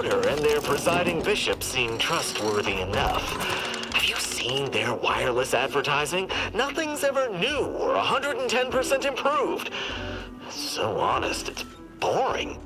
order and their presiding bishop seem trustworthy enough. Have you seen their wireless advertising? Nothing's ever new or 110% improved. So honest, it's boring.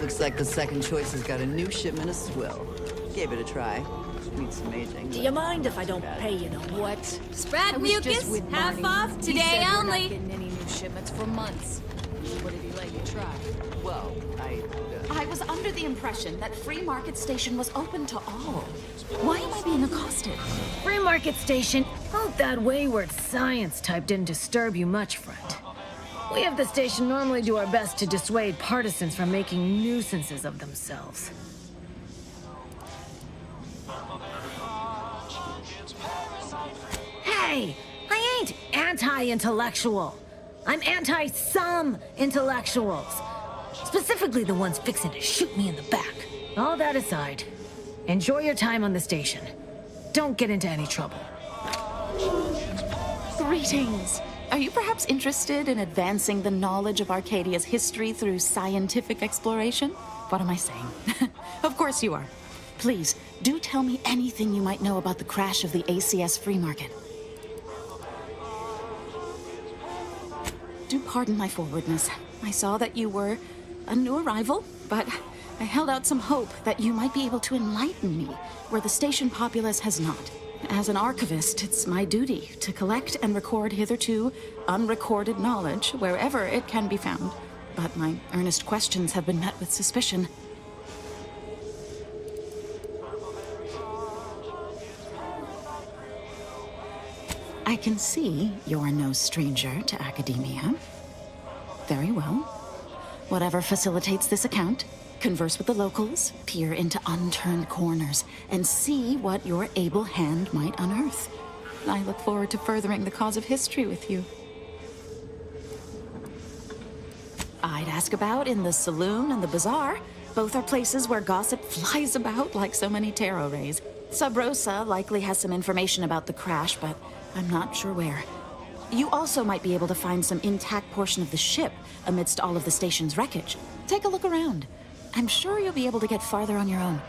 Looks like the second choice has got a new shipment of swill. Gave it a try. Needs some aging. Do you mind if I don't pay you no what? Spread mucus, half off, today We're not only. getting any new shipments for months. What did he let you try? Well, I was under the impression that Free Market Station was open to all. Why am I being accosted? Free Market Station. Hope that wayward science type didn't disturb you much, friend. We of the station normally do our best to dissuade partisans from making nuisances of themselves. Hey! I ain't anti-intellectual. I'm anti-some intellectuals. Specifically the ones fixing to shoot me in the back. All that aside, enjoy your time on the station. Don't get into any trouble. Greetings. Are you perhaps interested in advancing the knowledge of Arcadia's history through scientific exploration? What am I saying? Of course you are. Please, do tell me anything you might know about the crash of the ACS free market. Do pardon my forwardness. I saw that you were a new arrival, but I held out some hope that you might be able to enlighten me where the station populace has not. As an archivist, it's my duty to collect and record hitherto unrecorded knowledge wherever it can be found. But my earnest questions have been met with suspicion. I can see you're no stranger to academia. Very well. Whatever facilitates this account, converse with the locals, peer into unturned corners, and see what your able hand might unearth. I look forward to furthering the cause of history with you. I'd ask about in the saloon and the bazaar. Both are places where gossip flies about like so many tarot rays. Sabrosa likely has some information about the crash, but I'm not sure where. You also might be able to find some intact portion of the ship amidst all of the station's wreckage. Take a look around. I'm sure you'll be able to get farther on your own.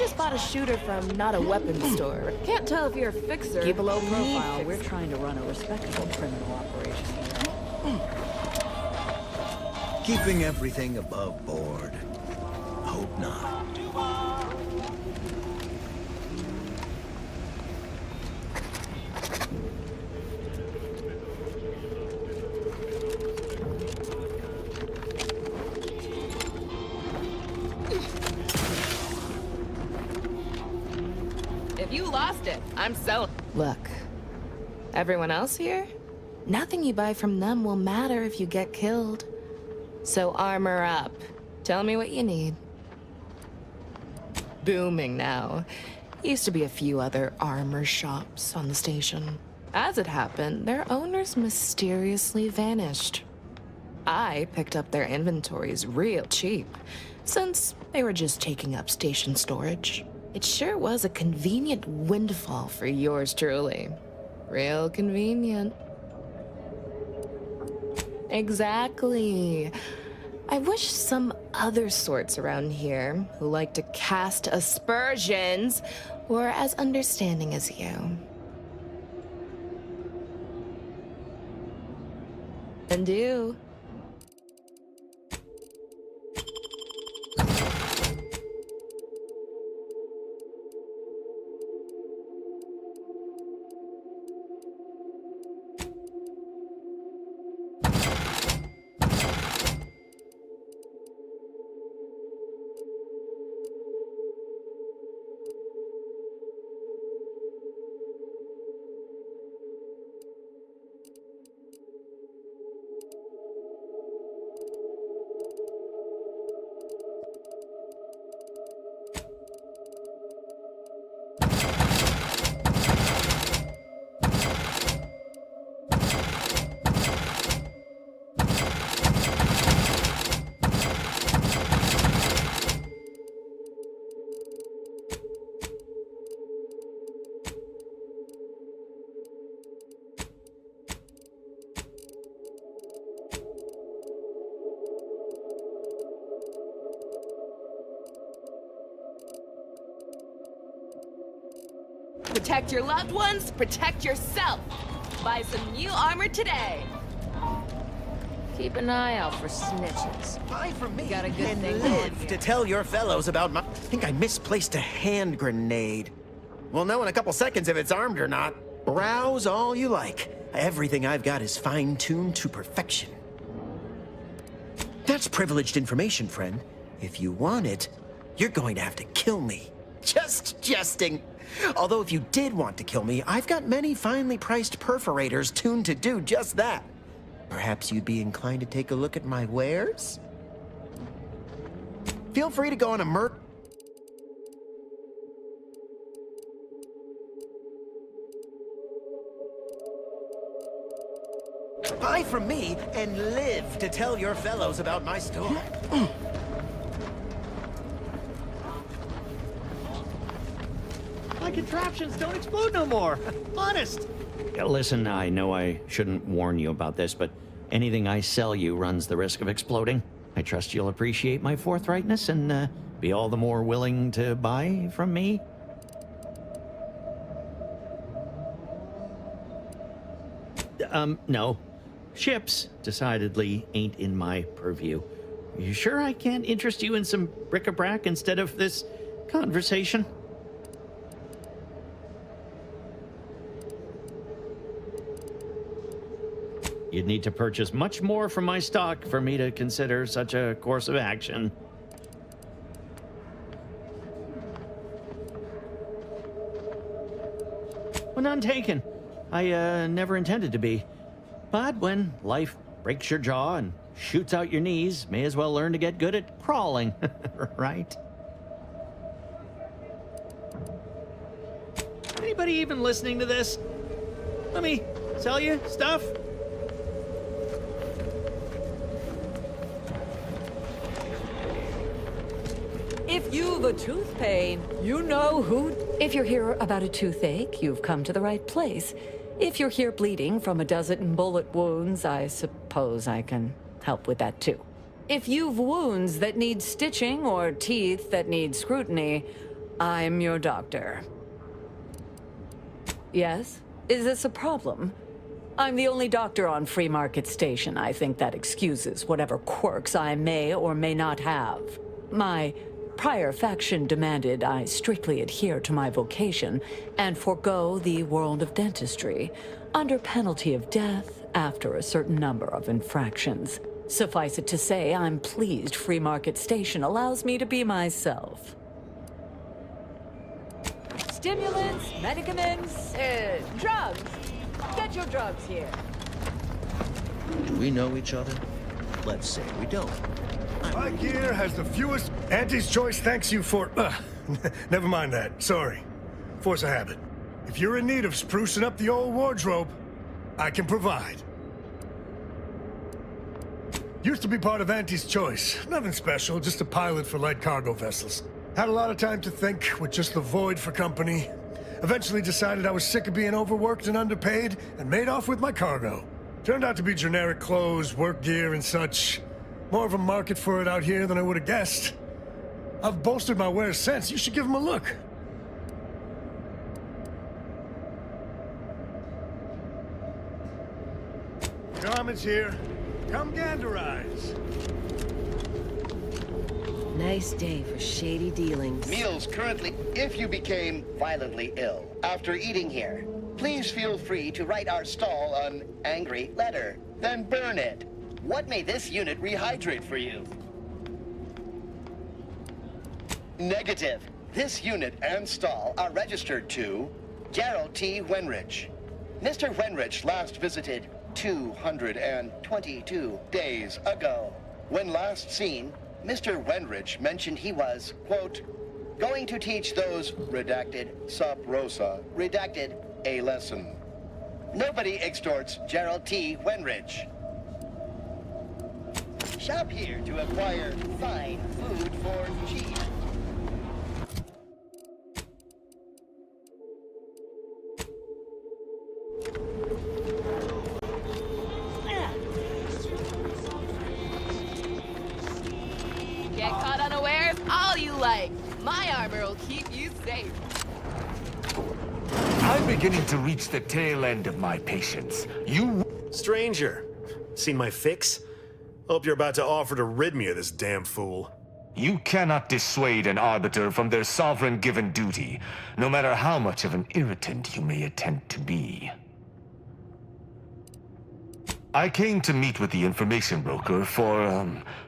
just bought a shooter from not a weapons store. Can't tell if you're a fixer. Keep a low profile. We're trying to run a respectable criminal operation here. Keeping everything above board. Hope not. If you lost it, I'm selling. Look, everyone else here? Nothing you buy from them will matter if you get killed. So armor up. Tell me what you need. Booming now. Used to be a few other armor shops on the station. As it happened, their owners mysteriously vanished. I picked up their inventories real cheap, since they were just taking up station storage. It sure was a convenient windfall for yours truly. Real convenient. Exactly. I wish some other sorts around here who like to cast aspersions were as understanding as you. And you. Protect your loved ones, protect yourself. Buy some new armor today. Keep an eye out for snitches. Buy from me Got a good and thing live going to tell your fellows about my... I think I misplaced a hand grenade. We'll know in a couple seconds if it's armed or not. Browse all you like. Everything I've got is fine-tuned to perfection. That's privileged information, friend. If you want it, you're going to have to kill me. Just jesting. Although if you did want to kill me, I've got many finely priced perforators tuned to do just that. Perhaps you'd be inclined to take a look at my wares? Feel free to go on a Buy from me and live to tell your fellows about my store. My contraptions don't explode no more. Honest. Listen, I know I shouldn't warn you about this, but anything I sell you runs the risk of exploding. I trust you'll appreciate my forthrightness and be all the more willing to buy from me. No. Ships decidedly ain't in my purview. You sure I can't interest you in some bric-a-brac instead of this conversation? You'd need to purchase much more from my stock for me to consider such a course of action. Well, none taken. I never intended to be. But when life breaks your jaw and shoots out your knees, may as well learn to get good at crawling, right? Anybody even listening to this? Let me sell you stuff. If you've a tooth pain, you know who... If you're here about a toothache, you've come to the right place. If you're here bleeding from a dozen bullet wounds, I suppose I can help with that too. If you've wounds that need stitching or teeth that need scrutiny, I'm your doctor. Yes? Is this a problem? I'm the only doctor on Free Market Station. I think that excuses whatever quirks I may or may not have. My prior faction demanded I strictly adhere to my vocation and forego the world of dentistry, under penalty of death after a certain number of infractions. Suffice it to say, I'm pleased Free Market Station allows me to be myself. Stimulants, medicaments, drugs. Get your drugs here. Do we know each other? Let's say we don't. My gear has the fewest. Auntie's choice thanks you for. Never mind that. Sorry. Force a habit. If you're in need of sprucing up the old wardrobe, I can provide. Used to be part of Auntie's choice. Nothing special, just a pilot for light cargo vessels. Had a lot of time to think, with just the void for company. Eventually decided I was sick of being overworked and underpaid, and made off with my cargo. Turned out to be generic clothes, work gear, and such. More of a market for it out here than I would have guessed. I've bolstered my wares since. You should give them a look. Garments here. Come ganderize. Nice day for shady dealings. Meals currently, if you became violently ill after eating here, please feel free to write our stall an angry letter, then burn it. What may this unit rehydrate for you? Negative. This unit and stall are registered to Gerald T. Wenrich. Mr. Wenrich last visited 222 days ago. When last seen, Mr. Wenrich mentioned he was, quote, going to teach those, redacted, sub rosa, redacted, a lesson. Nobody extorts Gerald T. Wenrich. Shop here to acquire fine food for cheap. Get caught unawares all you like. My armor will keep you safe. I'm beginning to reach the tail end of my patience. Stranger, seen my fix? Hope you're about to offer to rid me of this damn fool. You cannot dissuade an arbiter from their sovereign-given duty, no matter how much of an irritant you may attempt to be. I came to meet with the information broker for,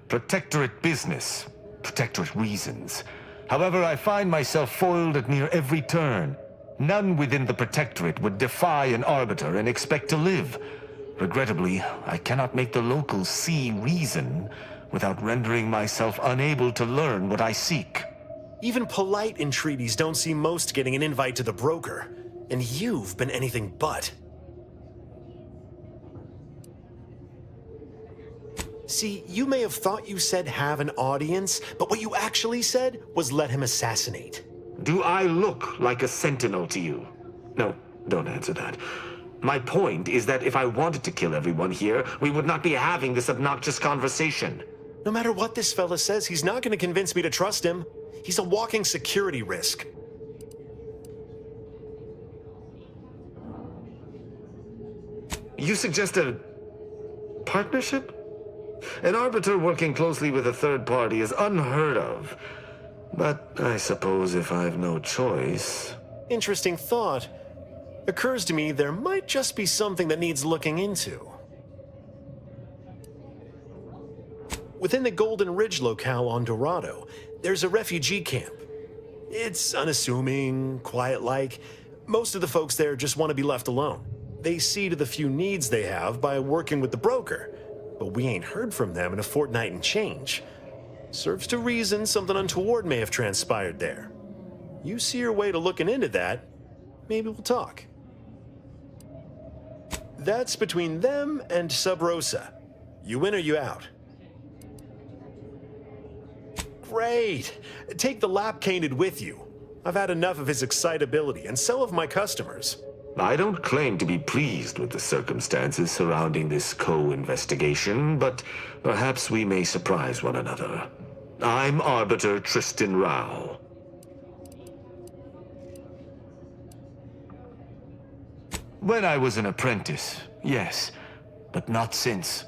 protectorate business, protectorate reasons. However, I find myself foiled at near every turn. None within the protectorate would defy an arbiter and expect to live. Regrettably, I cannot make the locals see reason without rendering myself unable to learn what I seek. Even polite entreaties don't see most getting an invite to the broker. And you've been anything but. See, you may have thought you said have an audience, but what you actually said was let him assassinate. Do I look like a sentinel to you? No, don't answer that. My point is that if I wanted to kill everyone here, we would not be having this obnoxious conversation. No matter what this fella says, he's not going to convince me to trust him. He's a walking security risk. You suggest a partnership? An arbiter working closely with a third party is unheard of. But I suppose if I've no choice... Interesting thought. Occurs to me there might just be something that needs looking into. Within the Golden Ridge locale on Dorado, there's a refugee camp. It's unassuming, quiet-like. Most of the folks there just want to be left alone. They see to the few needs they have by working with the broker. But we ain't heard from them in a fortnight and change. Serves to reason something untoward may have transpired there. You see your way to looking into that, maybe we'll talk. That's between them and Sub Rosa. You in or you out? Great! Take the lap canid with you. I've had enough of his excitability, and so have my customers. I don't claim to be pleased with the circumstances surrounding this co-investigation, but perhaps we may surprise one another. I'm Arbiter Tristan Rao. When I was an apprentice, yes. But not since.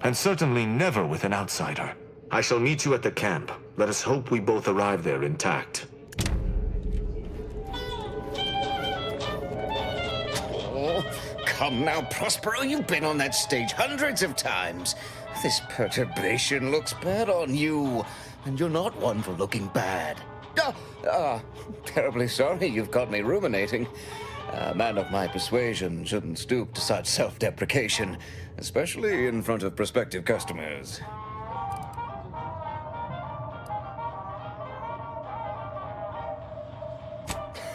And certainly never with an outsider. I shall meet you at the camp. Let us hope we both arrive there intact. Oh, come now, Prospero. You've been on that stage hundreds of times. This perturbation looks bad on you. And you're not one for looking bad. Terribly sorry you've got me ruminating. A man of my persuasion shouldn't stoop to such self-deprecation, especially in front of prospective customers.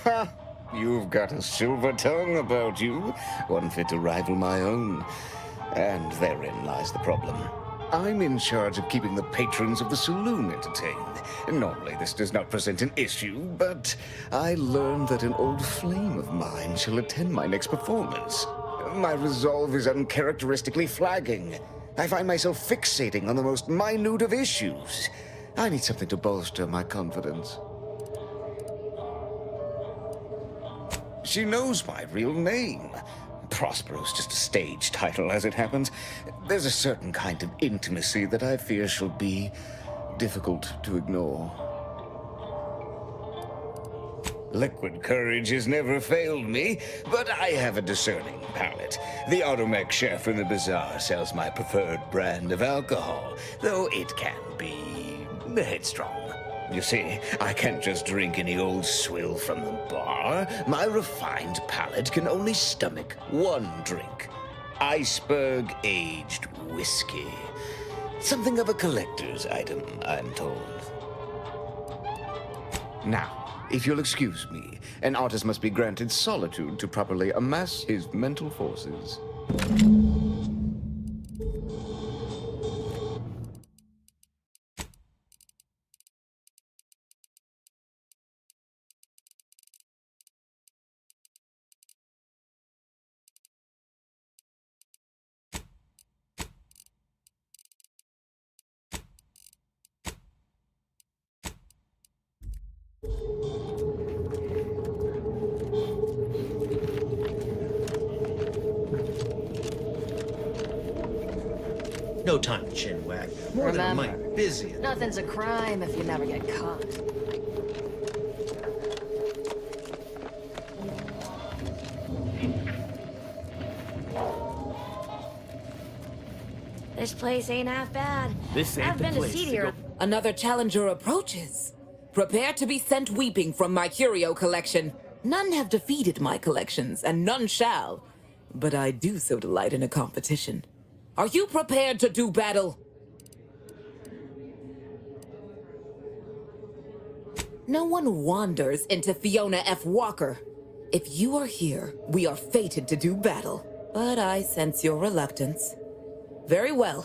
Ha! You've got a silver tongue about you, one fit to rival my own. And therein lies the problem. I'm in charge of keeping the patrons of the saloon entertained. Normally this does not present an issue, but I learned that an old flame of mine shall attend my next performance. My resolve is uncharacteristically flagging. I find myself fixating on the most minute of issues. I need something to bolster my confidence. She knows my real name. Prospero's just a stage title, as it happens. There's a certain kind of intimacy that I fear shall be difficult to ignore. Liquid courage has never failed me, but I have a discerning palate. The automech chef in the bazaar sells my preferred brand of alcohol, though it can be headstrong. You see, I can't just drink any old swill from the bar. My refined palate can only stomach one drink. Iceberg-aged whiskey. Something of a collector's item, I'm told. Now, if you'll excuse me, an artist must be granted solitude to properly amass his mental forces. No time to chin wag. More than a mic. Busy. Nothing's a crime if you never get caught. This place ain't half bad. This ain't I've the been to place see to your... go. Another challenger approaches. Prepare to be sent weeping from my curio collection. None have defeated my collections, and none shall. But I do so delight in a competition. Are you prepared to do battle? No one wanders into Fiona F. Walker. If you are here, we are fated to do battle. But I sense your reluctance. Very well.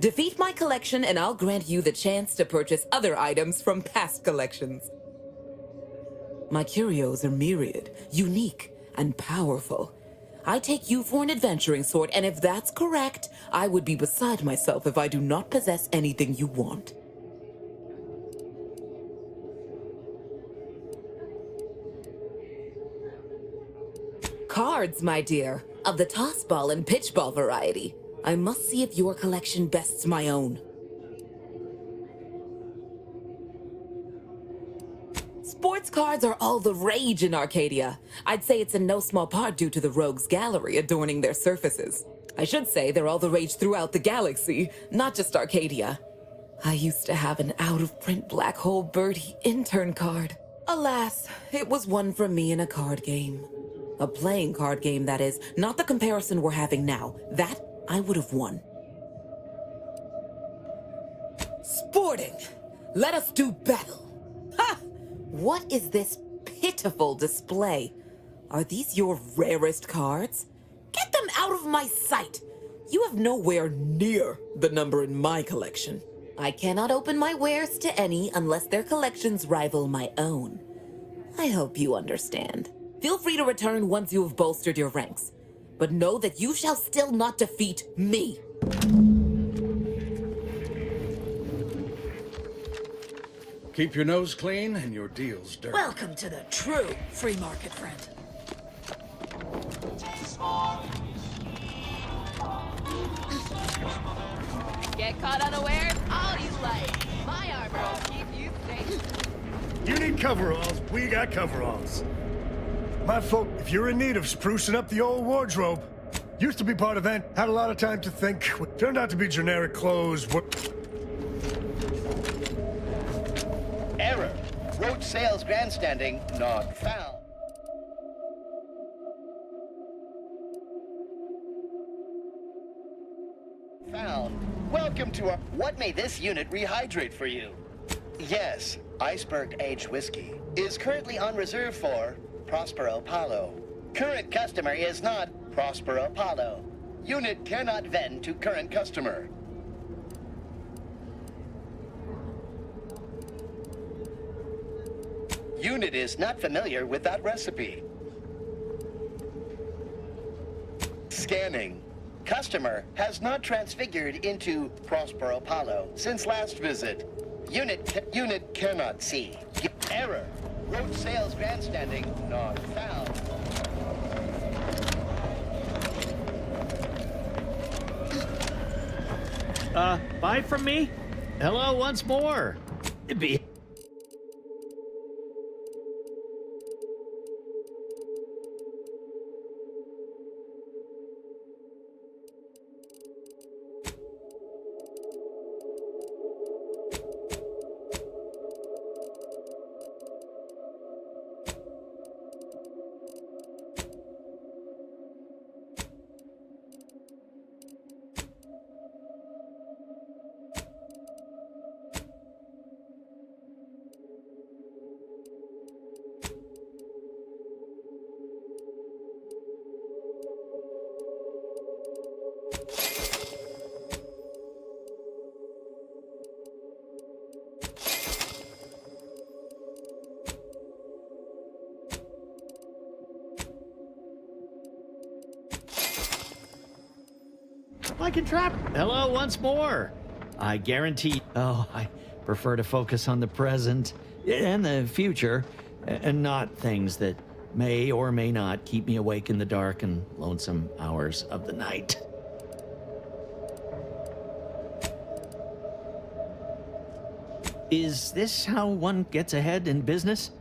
Defeat my collection and I'll grant you the chance to purchase other items from past collections. My curios are myriad, unique, and powerful. I take you for an adventuring sort, and if that's correct, I would be beside myself if I do not possess anything you want. Cards, my dear, of the tossball and pitchball variety. I must see if your collection bests my own. Sports cards are all the rage in Arcadia. I'd say it's in no small part due to the rogues gallery adorning their surfaces. I should say they're all the rage throughout the galaxy, not just Arcadia. I used to have an out-of-print Black Hole Birdie intern card. Alas, it was one from me in a card game. A playing card game, that is, not the comparison we're having now. That I would have won. Sporting! Let us do battle! Ha! What is this pitiful display? Are these your rarest cards? Get them out of my sight! You have nowhere near the number in my collection. I cannot open my wares to any unless their collections rival my own. I hope you understand. Feel free to return once you have bolstered your ranks. But know that you shall still not defeat me. Keep your nose clean and your deals dirty. Welcome to the true free market, friend. Get caught unawares all you like. My armor will keep you safe. You need coveralls, we got coveralls. My folk, if you're in need of sprucing up the old wardrobe, used to be part of Ant, had a lot of time to think, what turned out to be generic clothes. Error. Road sales grandstanding not found. Welcome to our... What may this unit rehydrate for you? Yes, iceberg aged whiskey is currently on reserve for Prospero Paulo. Current customer is not Prospero Paulo. Unit cannot vend to current customer. Unit is not familiar with that recipe. Scanning. Customer has not transfigured into Prospero Paulo since last visit. Unit cannot see. Error. Road sales grandstanding not found. Buy from me? Hello once more. Like a trap. Hello once more. I guarantee. Oh, I prefer to focus on the present and the future, and not things that may or may not keep me awake in the dark and lonesome hours of the night. Is this how one gets ahead in business?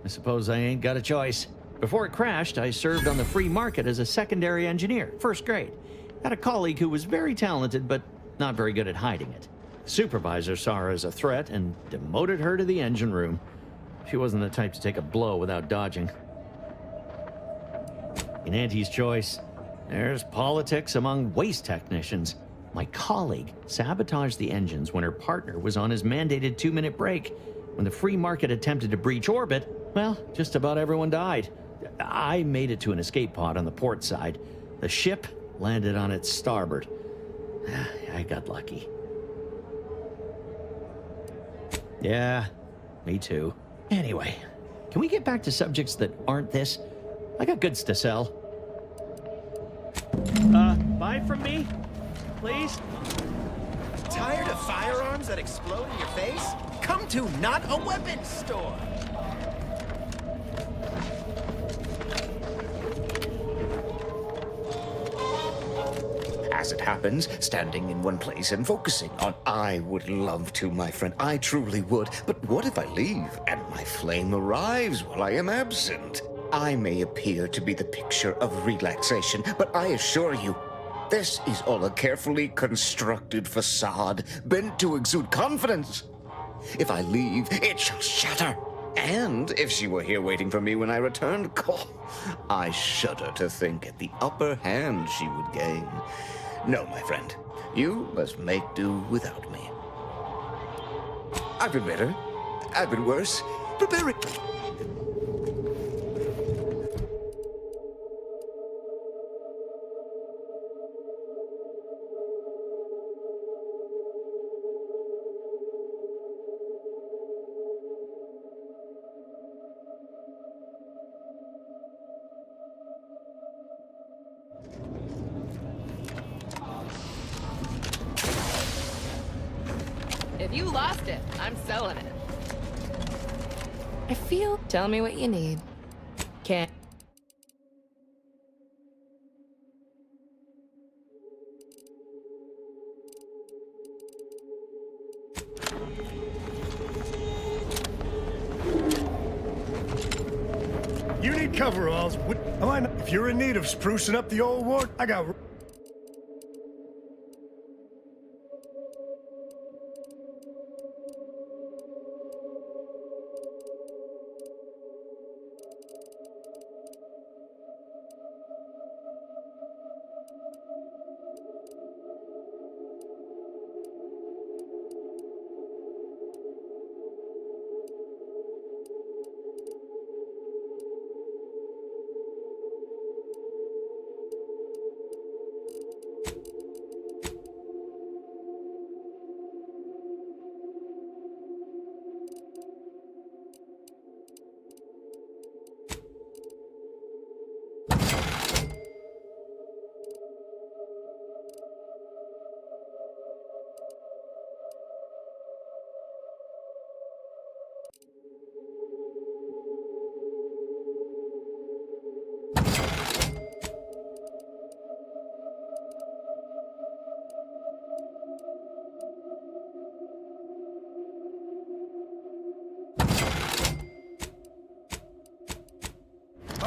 I suppose I ain't got a choice. Before it crashed, I served on the free market as a secondary engineer, first grade. Had a colleague who was very talented, but not very good at hiding it. Supervisor saw her as a threat and demoted her to the engine room. She wasn't the type to take a blow without dodging. In Auntie's choice, there's politics among waste technicians. My colleague sabotaged the engines when her partner was on his mandated 2-minute break. When the free market attempted to breach orbit, well, just about everyone died. I made it to an escape pod on the port side. The ship landed on its starboard. I got lucky. Yeah, me too. Anyway, can we get back to subjects that aren't this? I got goods to sell. Buy from me, please? Tired of firearms that explode in your face? Come to Not a Weapons Store! As it happens, standing in one place and focusing on... I would love to, my friend. I truly would. But what if I leave and my flame arrives while I am absent? I may appear to be the picture of relaxation, but I assure you, this is all a carefully constructed facade, bent to exude confidence. If I leave, it shall shatter. And if she were here waiting for me when I returned, I shudder to think at the upper hand she would gain. No, my friend, you must make do without me. I've been better. I've been worse. Prepare it. If you lost it, I'm selling it. I feel... Tell me what you need. Can't... coveralls. If you're in need of sprucing up the old ward, I got...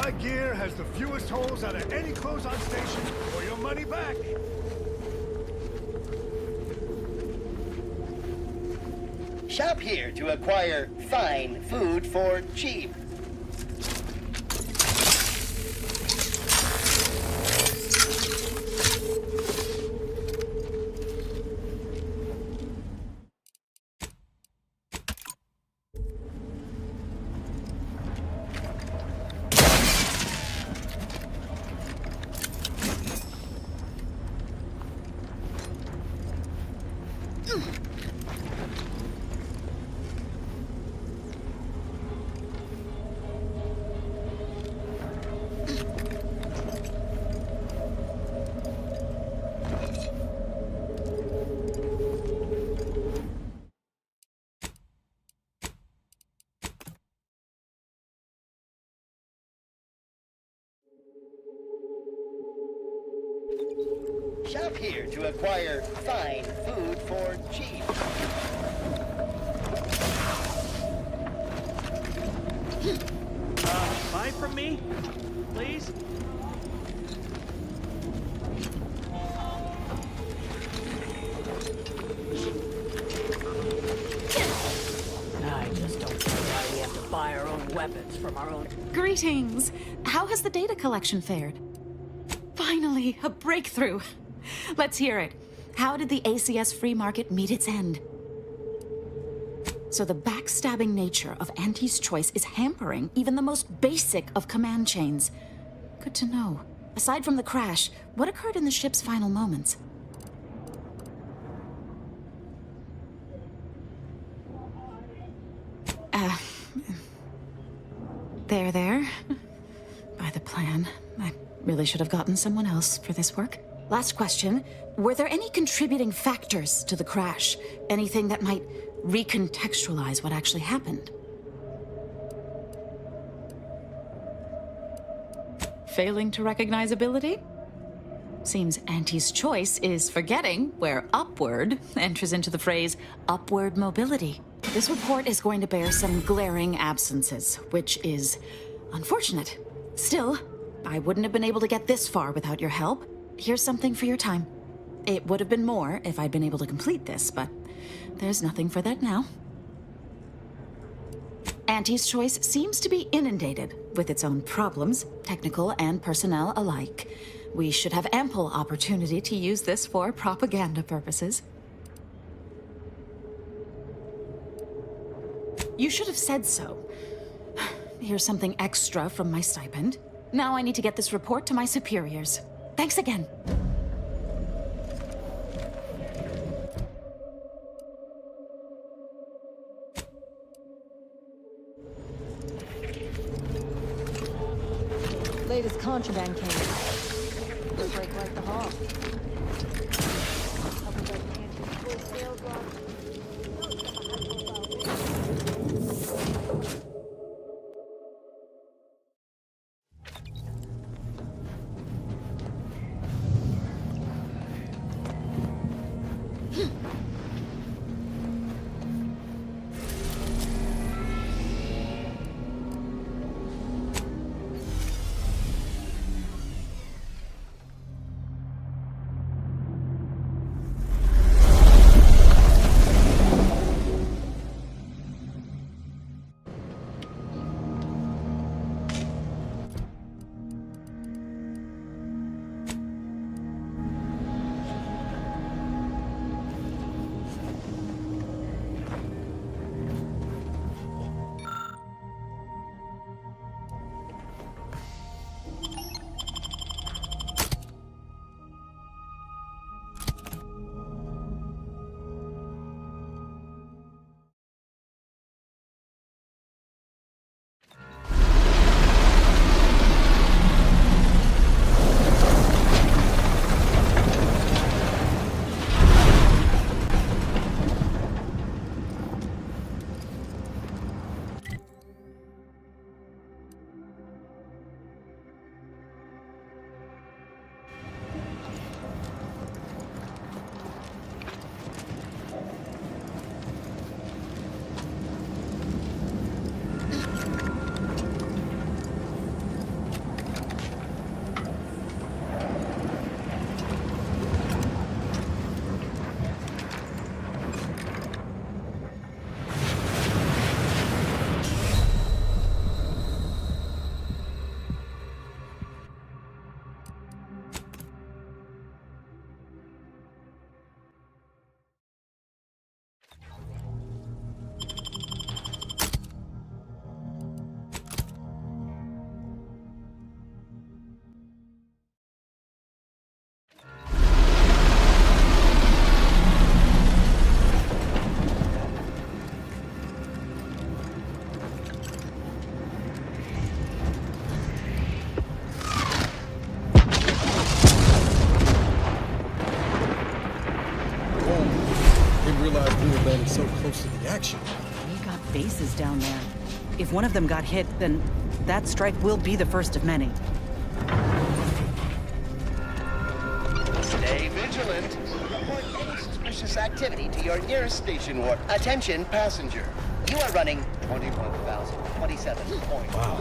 My gear has the fewest holes out of any close-on station, or your money back. Shop here to acquire fine food for cheap. Shop here to acquire fine food for cheap. Buy from me, please? I just don't see why we have to buy our own weapons from our own... Greetings! How has the data collection fared? Finally, a breakthrough. Let's hear it. How did the ACS free market meet its end? So the backstabbing nature of Auntie's choice is hampering even the most basic of command chains. Good to know. Aside from the crash, what occurred in the ship's final moments? There. By the plan. I really should have gotten someone else for this work. Last question. Were there any contributing factors to the crash? Anything that might recontextualize what actually happened? Failing to recognize ability? Seems Auntie's choice is forgetting where upward enters into the phrase upward mobility. This report is going to bear some glaring absences, which is unfortunate. Still, I wouldn't have been able to get this far without your help. Here's something for your time. It would have been more if I'd been able to complete this, but there's nothing for that now. Auntie's choice seems to be inundated with its own problems, technical and personnel alike. We should have ample opportunity to use this for propaganda purposes. You should have said so. Here's something extra from my stipend. Now I need to get this report to my superiors. Thanks again. Latest contraband case. Break like the hawk. so close to the action. We got bases down there. If one of them got hit, then that strike will be the first of many. Stay vigilant. Report any suspicious activity to your nearest station or attention passenger. You are running 21,027.5. Wow.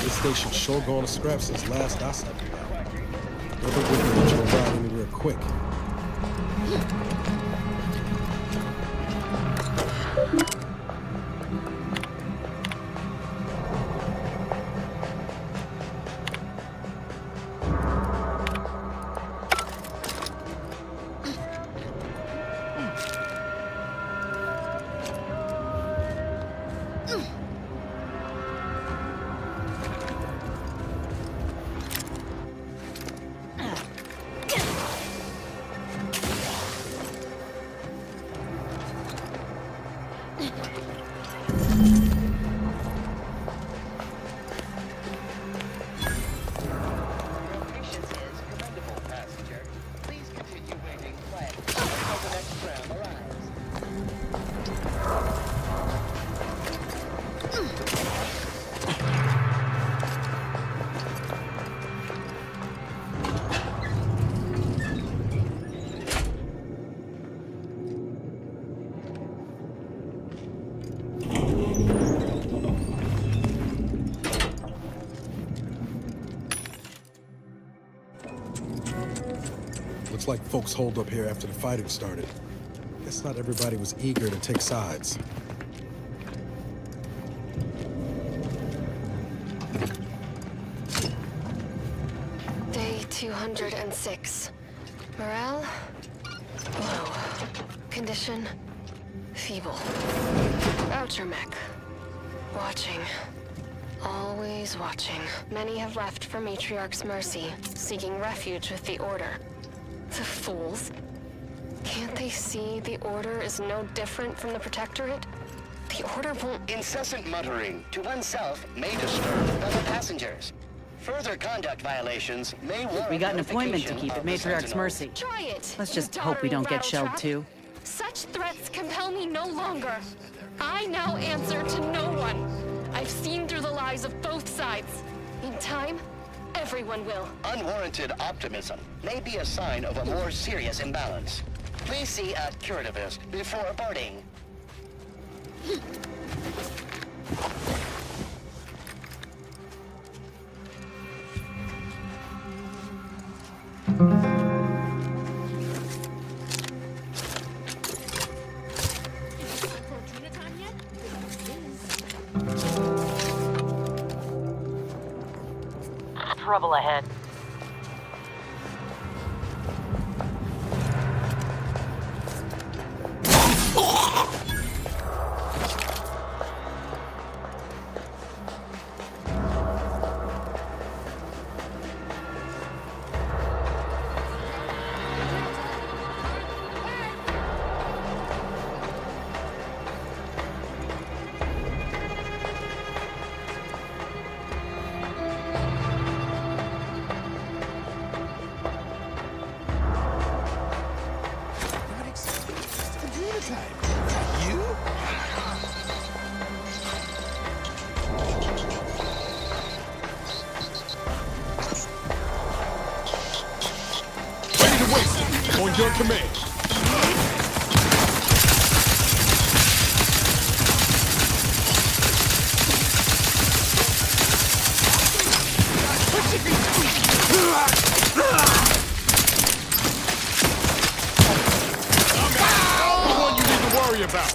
This station sure gone to scrap since last I stepped out. Never would let you ride anywhere quick. Looks like folks holed up here after the fighting started. Guess not everybody was eager to take sides. Day 206. Morale? Low. Condition? Feeble. Outer mech. Watching. Always watching. Many have left for Matriarch's mercy, seeking refuge with the Order. The fools. Can't they see the Order is no different from the Protectorate? The Order won't... Incessant muttering to oneself may disturb fellow passengers. Further conduct violations may warrant... We got an appointment to keep at Matriarch's mercy. Try it! Let's just hope we don't get shelled too. Such threats compel me no longer. I now answer to no one. I've seen through the lies of both sides. In time, everyone will. Unwarranted optimism may be a sign of a more serious imbalance. Please see a curativist before boarding. Trouble ahead. On your command. The one you need to worry about.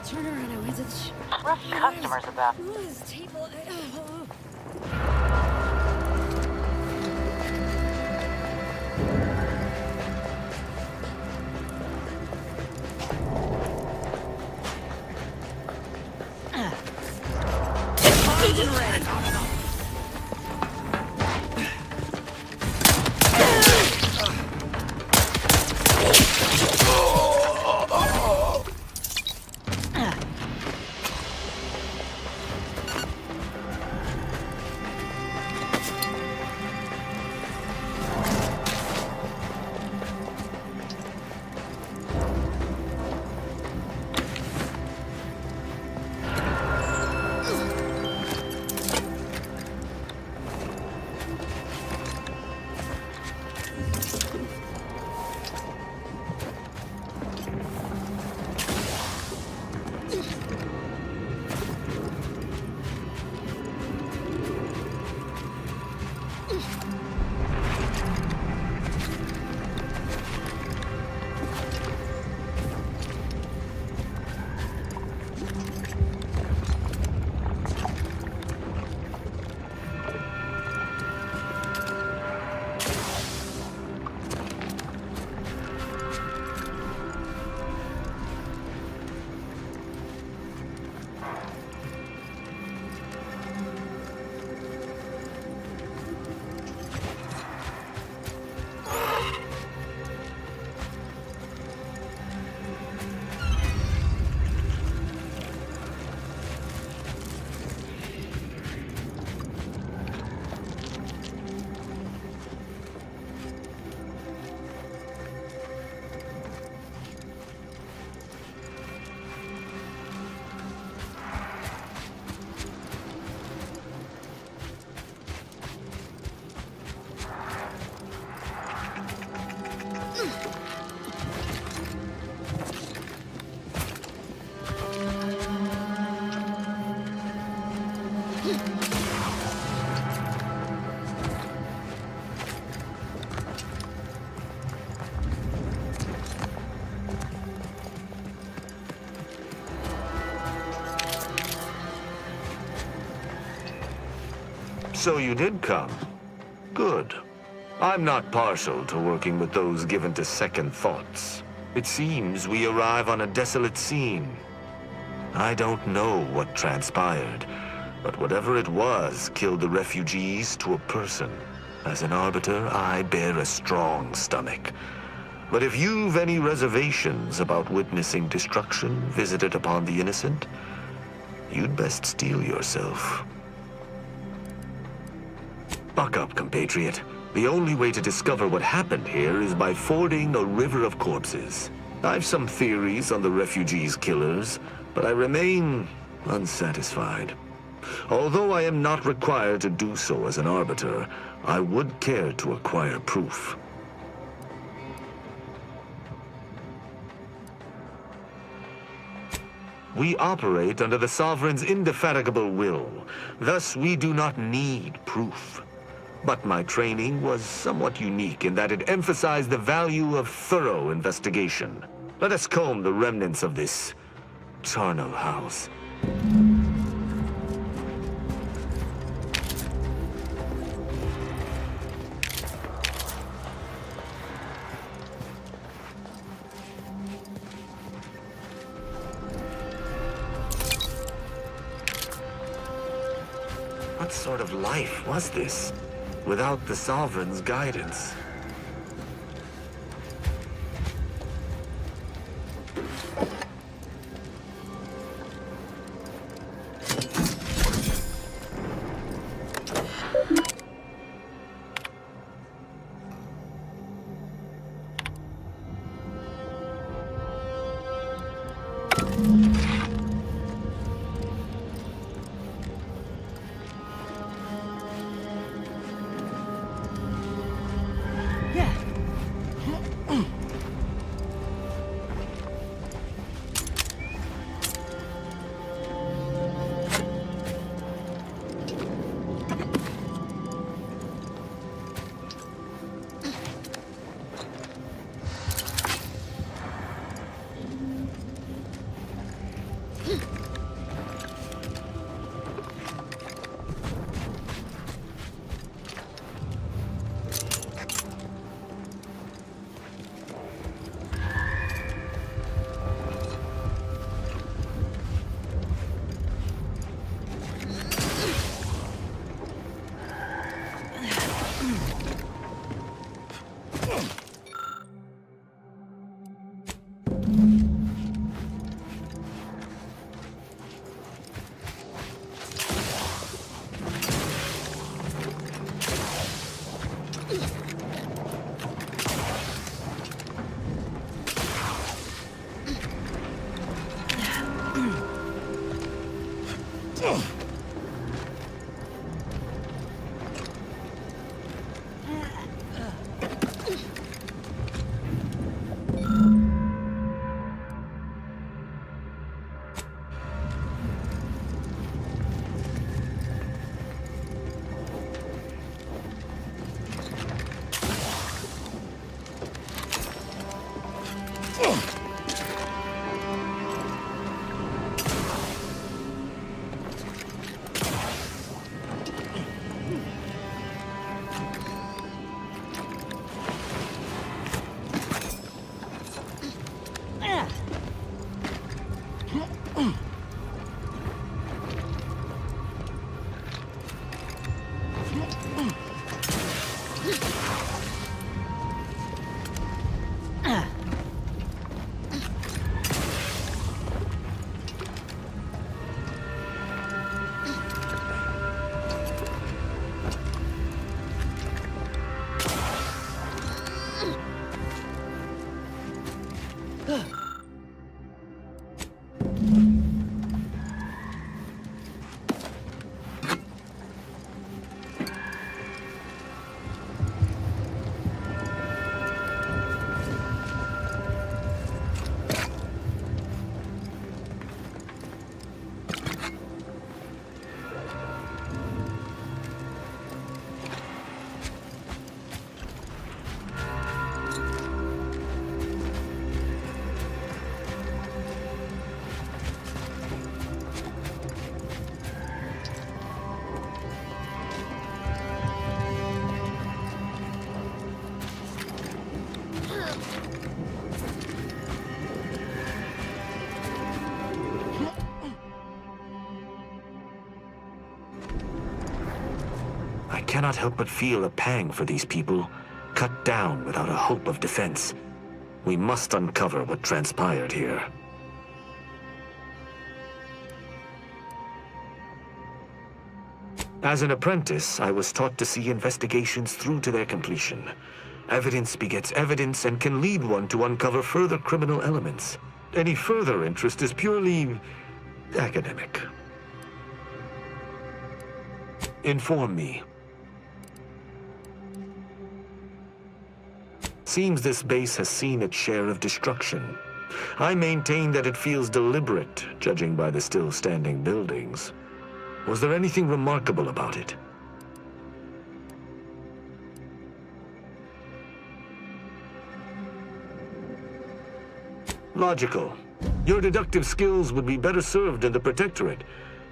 Turn around, I went to the Rough customers about. this table. So you did come. Good. I'm not partial to working with those given to second thoughts. It seems we arrive on a desolate scene. I don't know what transpired, but whatever it was killed the refugees to a person. As an arbiter, I bear a strong stomach. But if you've any reservations about witnessing destruction visited upon the innocent, you'd best steel yourself. Buck up, compatriot. The only way to discover what happened here is by fording a river of corpses. I've some theories on the refugees' killers, but I remain unsatisfied. Although I am not required to do so as an arbiter, I would care to acquire proof. We operate under the Sovereign's indefatigable will. Thus, we do not need proof. But my training was somewhat unique in that it emphasized the value of thorough investigation. Let us comb the remnants of this charnel house. What sort of life was this, without the Sovereign's guidance? I cannot help but feel a pang for these people, cut down without a hope of defense. We must uncover what transpired here. As an apprentice, I was taught to see investigations through to their completion. Evidence begets evidence and can lead one to uncover further criminal elements. Any further interest is purely academic. Inform me. Seems this base has seen its share of destruction. I maintain that it feels deliberate, judging by the still standing buildings. Was there anything remarkable about it? Logical. Your deductive skills would be better served in the Protectorate,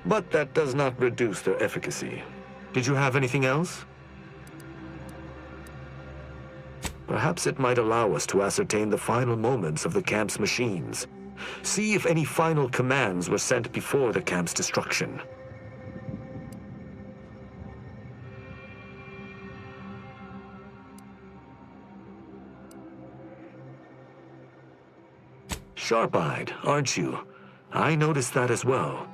but that does not reduce their efficacy. Did you have anything else? Perhaps it might allow us to ascertain the final moments of the camp's machines. See if any final commands were sent before the camp's destruction. Sharp-eyed, aren't you? I noticed that as well.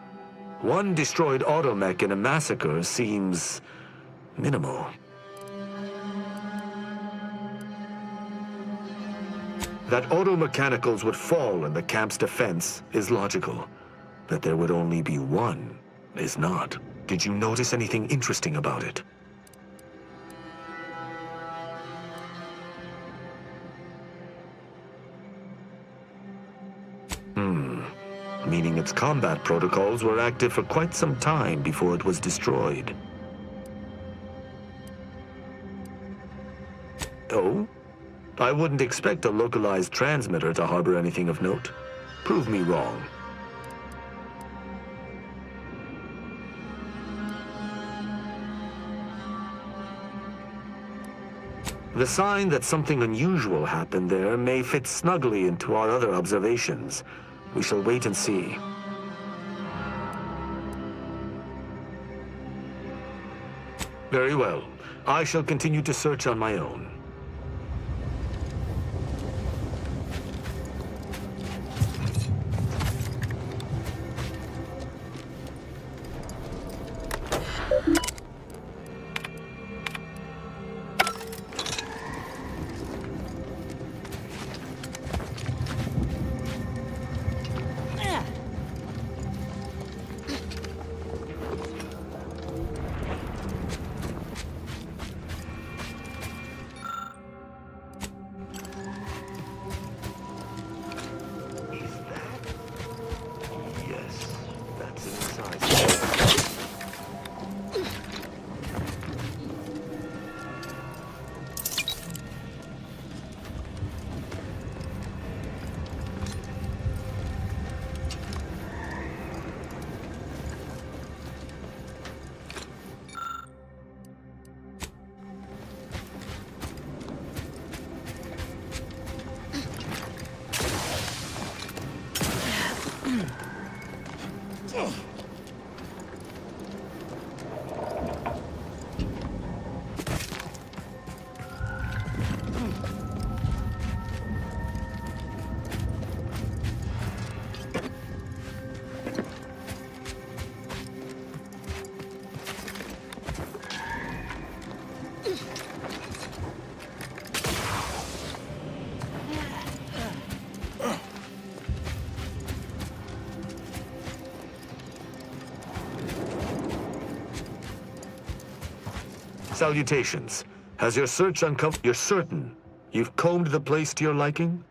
One destroyed automech in a massacre seems minimal. That automechanicals would fall in the camp's defense is logical. That there would only be one is not. Did you notice anything interesting about it? Meaning its combat protocols were active for quite some time before it was destroyed. Oh? I wouldn't expect a localized transmitter to harbor anything of note. Prove me wrong. The sign that something unusual happened there may fit snugly into our other observations. We shall wait and see. Very well. I shall continue to search on my own. Salutations. Has your search uncovered? You're certain you've combed the place to your liking?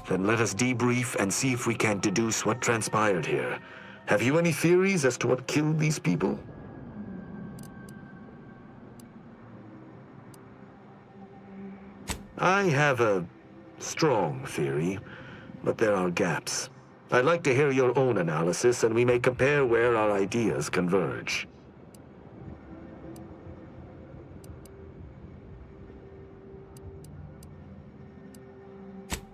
Then let us debrief and see if we can deduce what transpired here. Have you any theories as to what killed these people? I have a strong theory, but there are gaps. I'd like to hear your own analysis, and we may compare where our ideas converge.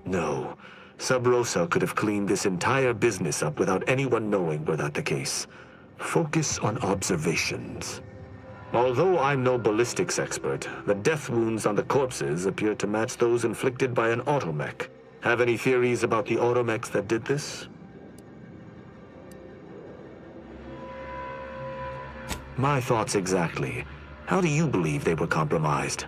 No. Sub Rosa could have cleaned this entire business up without anyone knowing were that the case. Focus on observations. Although I'm no ballistics expert, the death wounds on the corpses appear to match those inflicted by an automech. Have any theories about the automechs that did this? My thoughts exactly. How do you believe they were compromised?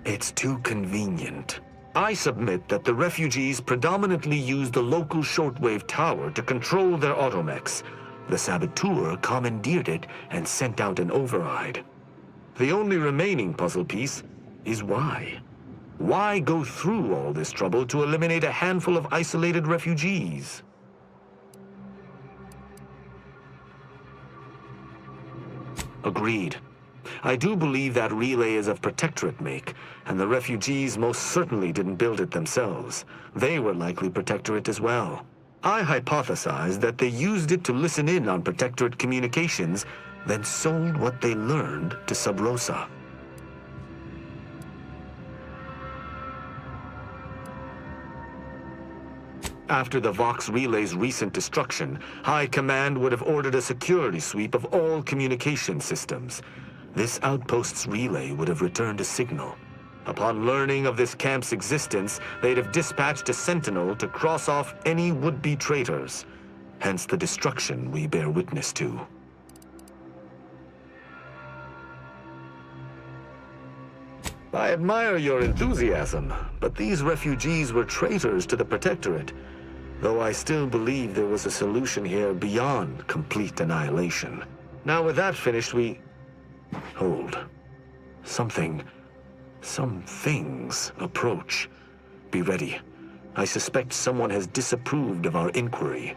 It's too convenient. I submit that the refugees predominantly used the local shortwave tower to control their automechs. The saboteur commandeered it and sent out an override. The only remaining puzzle piece is why. Why go through all this trouble to eliminate a handful of isolated refugees? Agreed. I do believe that relay is of Protectorate make, and the refugees most certainly didn't build it themselves. They were likely Protectorate as well. I hypothesize that they used it to listen in on Protectorate communications, then sold what they learned to Sub Rosa. After the Vox relay's recent destruction, High Command would have ordered a security sweep of all communication systems. This outpost's relay would have returned a signal. Upon learning of this camp's existence, they'd have dispatched a sentinel to cross off any would-be traitors. Hence the destruction we bear witness to. I admire your enthusiasm, but these refugees were traitors to the Protectorate. Though I still believe there was a solution here beyond complete annihilation. Now with that finished, Hold. Some things approach. Be ready. I suspect someone has disapproved of our inquiry.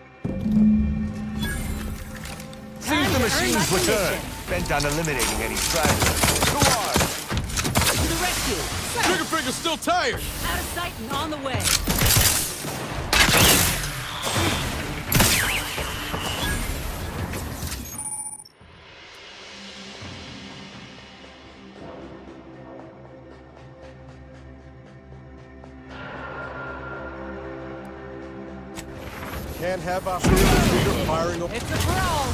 Seems the machines return, bent on eliminating any stragglers. Who are? To the rescue! Trigger finger's still tired! Out of sight and on the way. Can't have our trigger firing up. It's a brawl!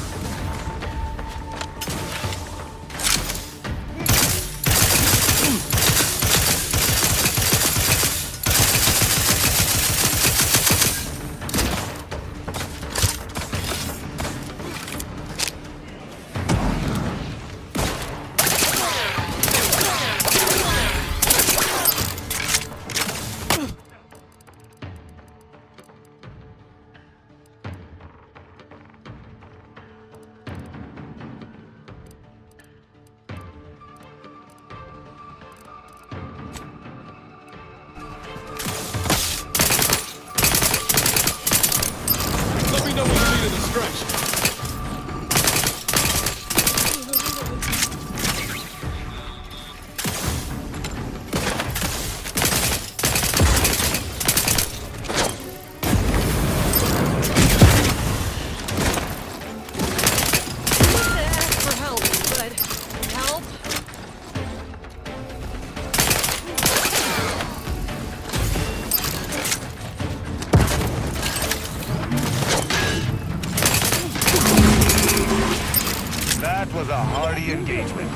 Was a hardy engagement.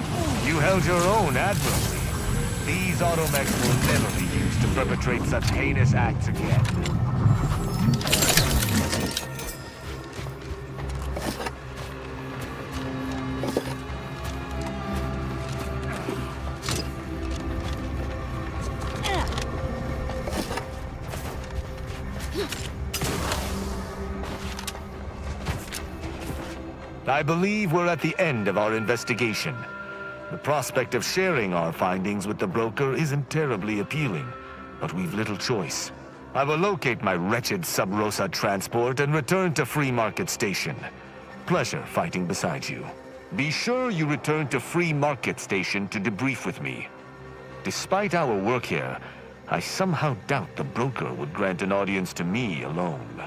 You held your own admirably. These automechs will never be used to perpetrate such heinous acts again. I believe we're at the end of our investigation. The prospect of sharing our findings with the broker isn't terribly appealing, but we've little choice. I will locate my wretched Sub Rosa transport and return to Free Market Station. Pleasure fighting beside you. Be sure you return to Free Market Station to debrief with me. Despite our work here, I somehow doubt the broker would grant an audience to me alone.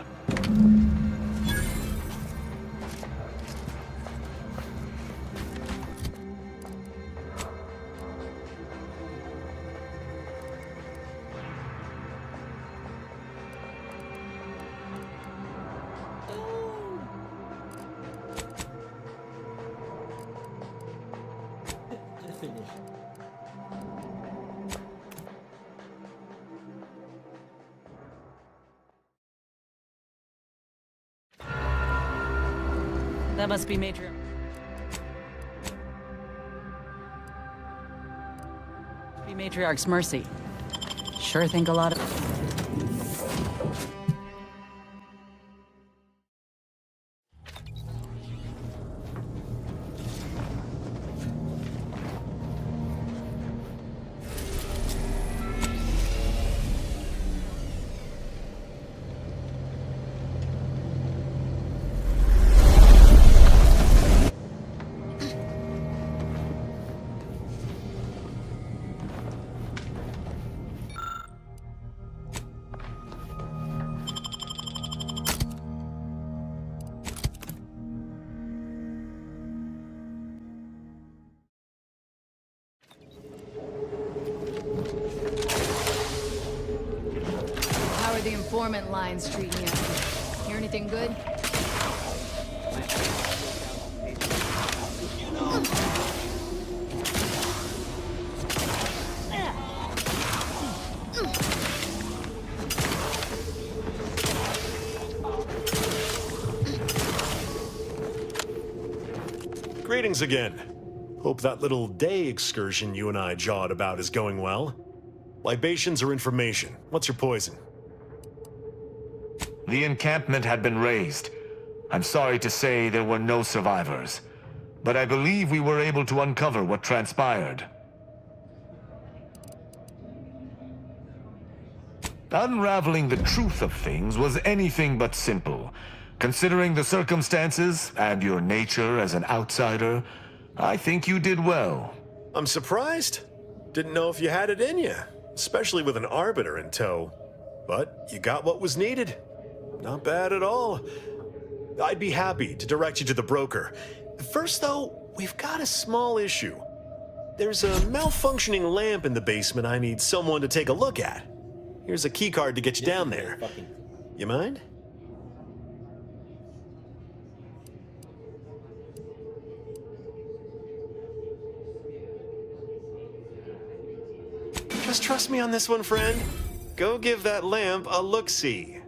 That must be Matriarch's mercy. Sure think a lot of... are the informant lines treating you? Hear anything good? Greetings again. Hope that little day excursion you and I jawed about is going well. Libations or information? What's your poison? The encampment had been razed. I'm sorry to say there were no survivors, but I believe we were able to uncover what transpired. Unraveling the truth of things was anything but simple. Considering the circumstances and your nature as an outsider, I think you did well. I'm surprised. Didn't know if you had it in you, especially with an Arbiter in tow. But you got what was needed. Not bad at all. I'd be happy to direct you to the broker. First, though, we've got a small issue. There's a malfunctioning lamp in the basement I need someone to take a look at. Here's a keycard to get you down there. You mind? Just trust me on this one, friend. Go give that lamp a look-see.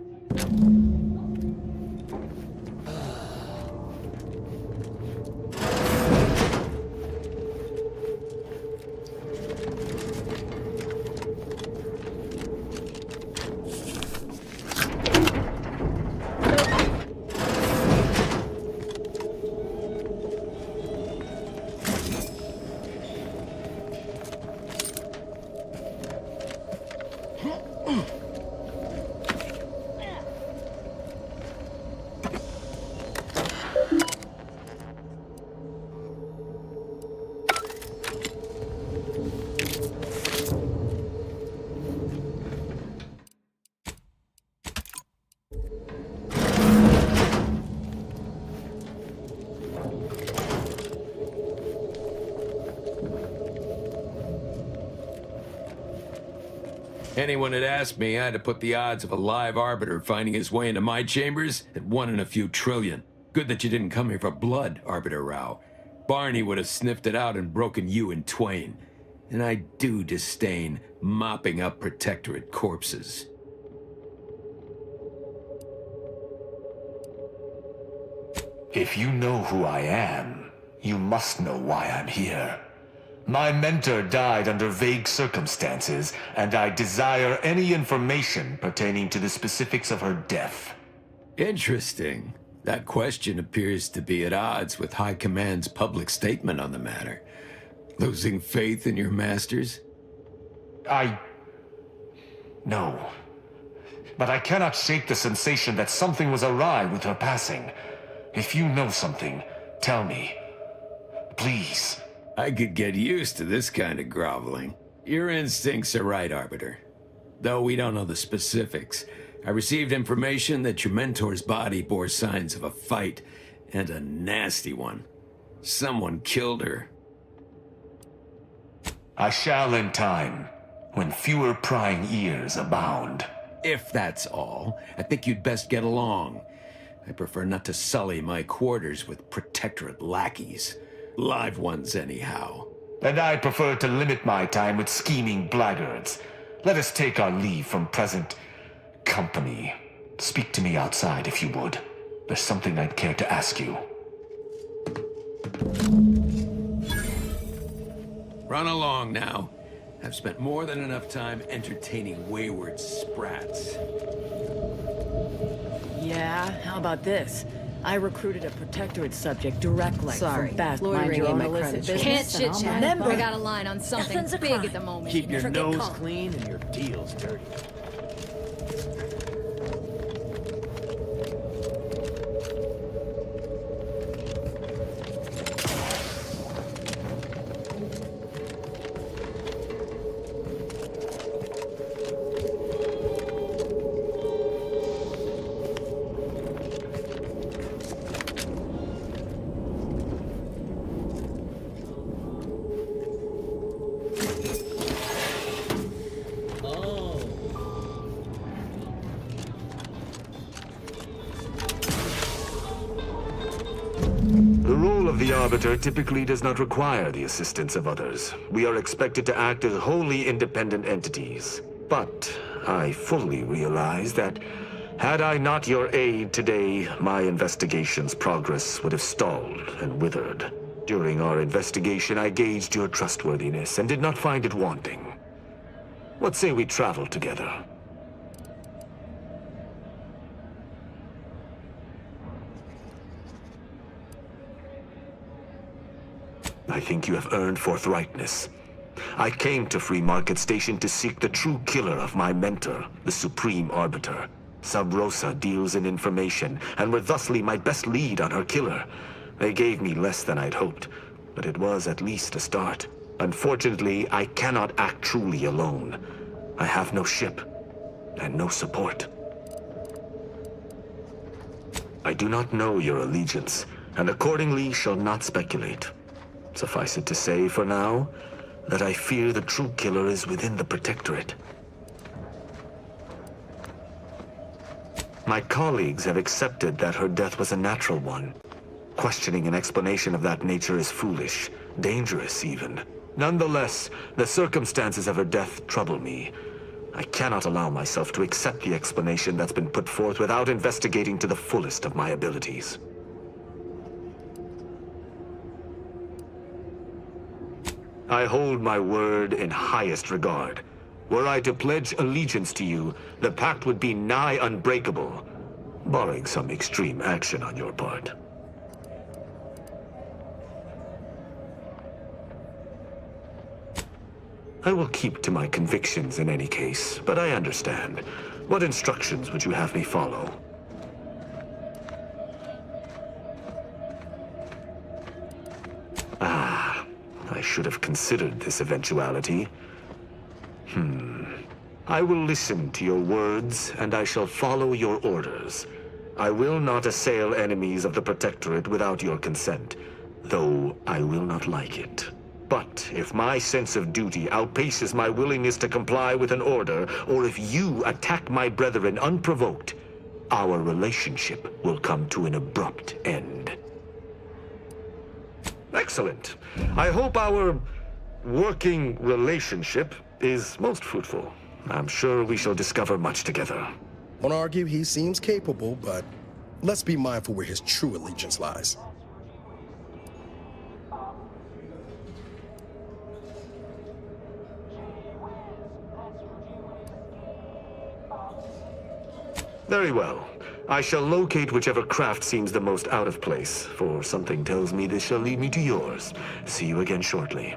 Anyone had asked me, I had to put the odds of a live Arbiter finding his way into my chambers at 1 in a few trillion. Good that you didn't come here for blood, Arbiter Rao. Barney would have sniffed it out and broken you in twain. And I do disdain mopping up Protectorate corpses. If you know who I am, you must know why I'm here. My mentor died under vague circumstances, and I desire any information pertaining to the specifics of her death. Interesting. That question appears to be at odds with High Command's public statement on the matter. Losing faith in your masters? No. But I cannot shake the sensation that something was awry with her passing. If you know something, tell me. Please. I could get used to this kind of groveling. Your instincts are right, Arbiter. Though we don't know the specifics, I received information that your mentor's body bore signs of a fight, and a nasty one. Someone killed her. I shall in time, when fewer prying ears abound. If that's all, I think you'd best get along. I prefer not to sully my quarters with Protectorate lackeys. Live ones, anyhow. And I prefer to limit my time with scheming blackguards. Let us take our leave from present company. Speak to me outside, if you would. There's something I'd care to ask you. Run along now. I've spent more than enough time entertaining wayward sprats. Yeah, how about this? I recruited a Protectorate subject directly from Best. Loitering Mind in my illicit credits. business. Can't chit-chat. Remember, I got a line on something Nothing's a big crime. at the moment. Keep your Forget nose calm. clean and your deals dirty. of the Arbiter typically does not require the assistance of others. We are expected to act as wholly independent entities. But I fully realize that had I not your aid today, my investigation's progress would have stalled and withered. During our investigation, I gauged your trustworthiness and did not find it wanting. What say we travel together? I think you have earned forthrightness. I came to Free Market Station to seek the true killer of my mentor, the Supreme Arbiter. Sub-Rosa deals in information, and were thusly my best lead on her killer. They gave me less than I'd hoped, but it was at least a start. Unfortunately, I cannot act truly alone. I have no ship, and no support. I do not know your allegiance, and accordingly shall not speculate. Suffice it to say, for now, that I fear the true killer is within the Protectorate. My colleagues have accepted that her death was a natural one. Questioning an explanation of that nature is foolish, dangerous even. Nonetheless, the circumstances of her death trouble me. I cannot allow myself to accept the explanation that's been put forth without investigating to the fullest of my abilities. I hold my word in highest regard. Were I to pledge allegiance to you, the pact would be nigh unbreakable, barring some extreme action on your part. I will keep to my convictions in any case, but I understand. What instructions would you have me follow? I should have considered this eventuality. I will listen to your words, and I shall follow your orders. I will not assail enemies of the Protectorate without your consent, though I will not like it. But if my sense of duty outpaces my willingness to comply with an order, or if you attack my brethren unprovoked, our relationship will come to an abrupt end. Excellent. I hope our working relationship is most fruitful. I'm sure we shall discover much together. Won't argue he seems capable, but let's be mindful where his true allegiance lies. Very well. I shall locate whichever craft seems the most out of place, for something tells me this shall lead me to yours. See you again shortly.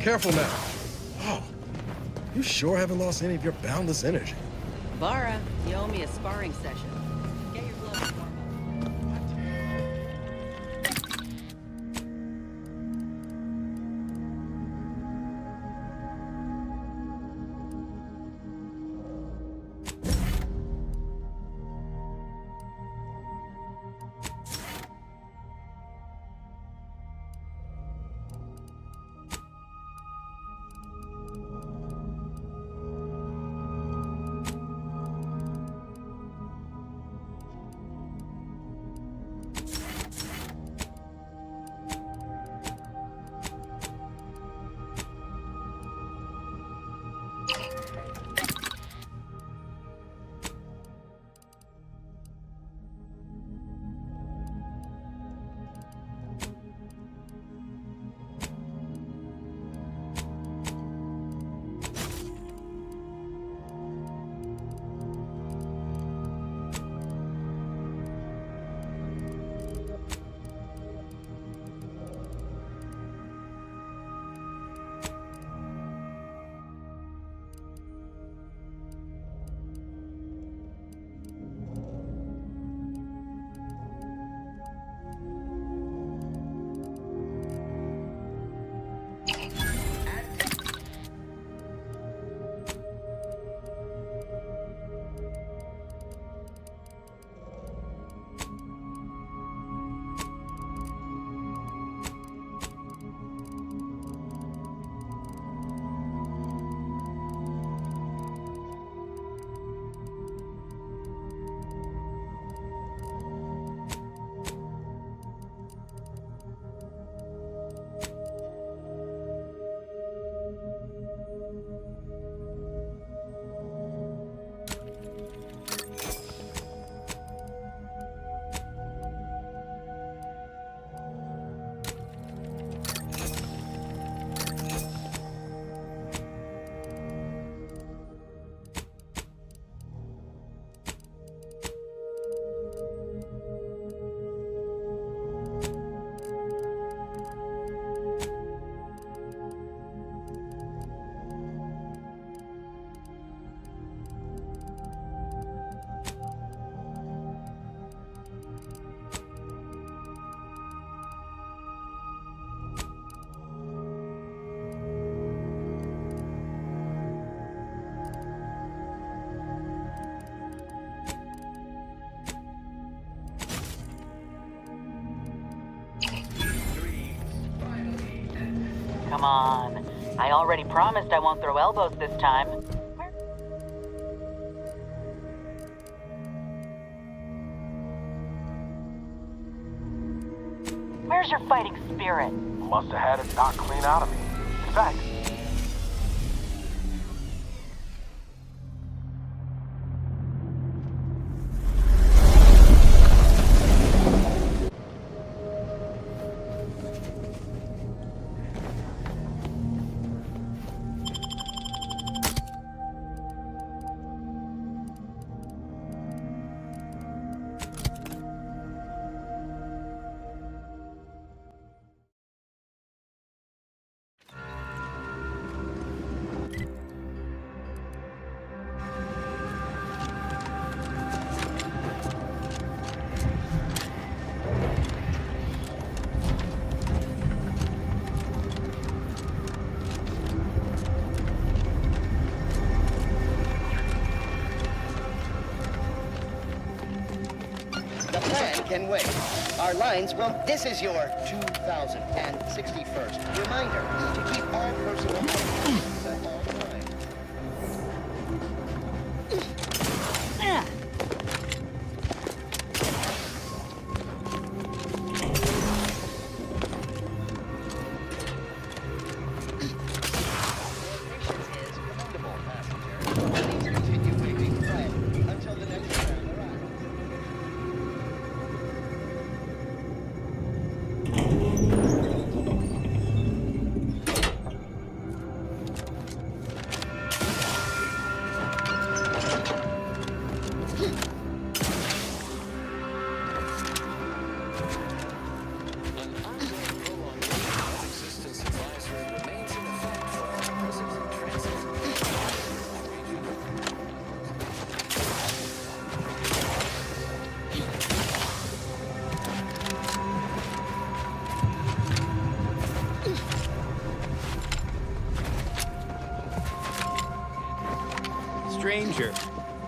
Careful now. Oh, you sure haven't lost any of your boundless energy. Vara, you owe me a sparring session. Get your gloves warm up. Come on. I already promised I won't throw elbows this time. Where's your fighting spirit? Must have had it knocked clean out of me. In fact, can wait. Our lines will... This is your 2061st reminder to keep all personal items at all times. Please continue waiting quietly until the next train arrives.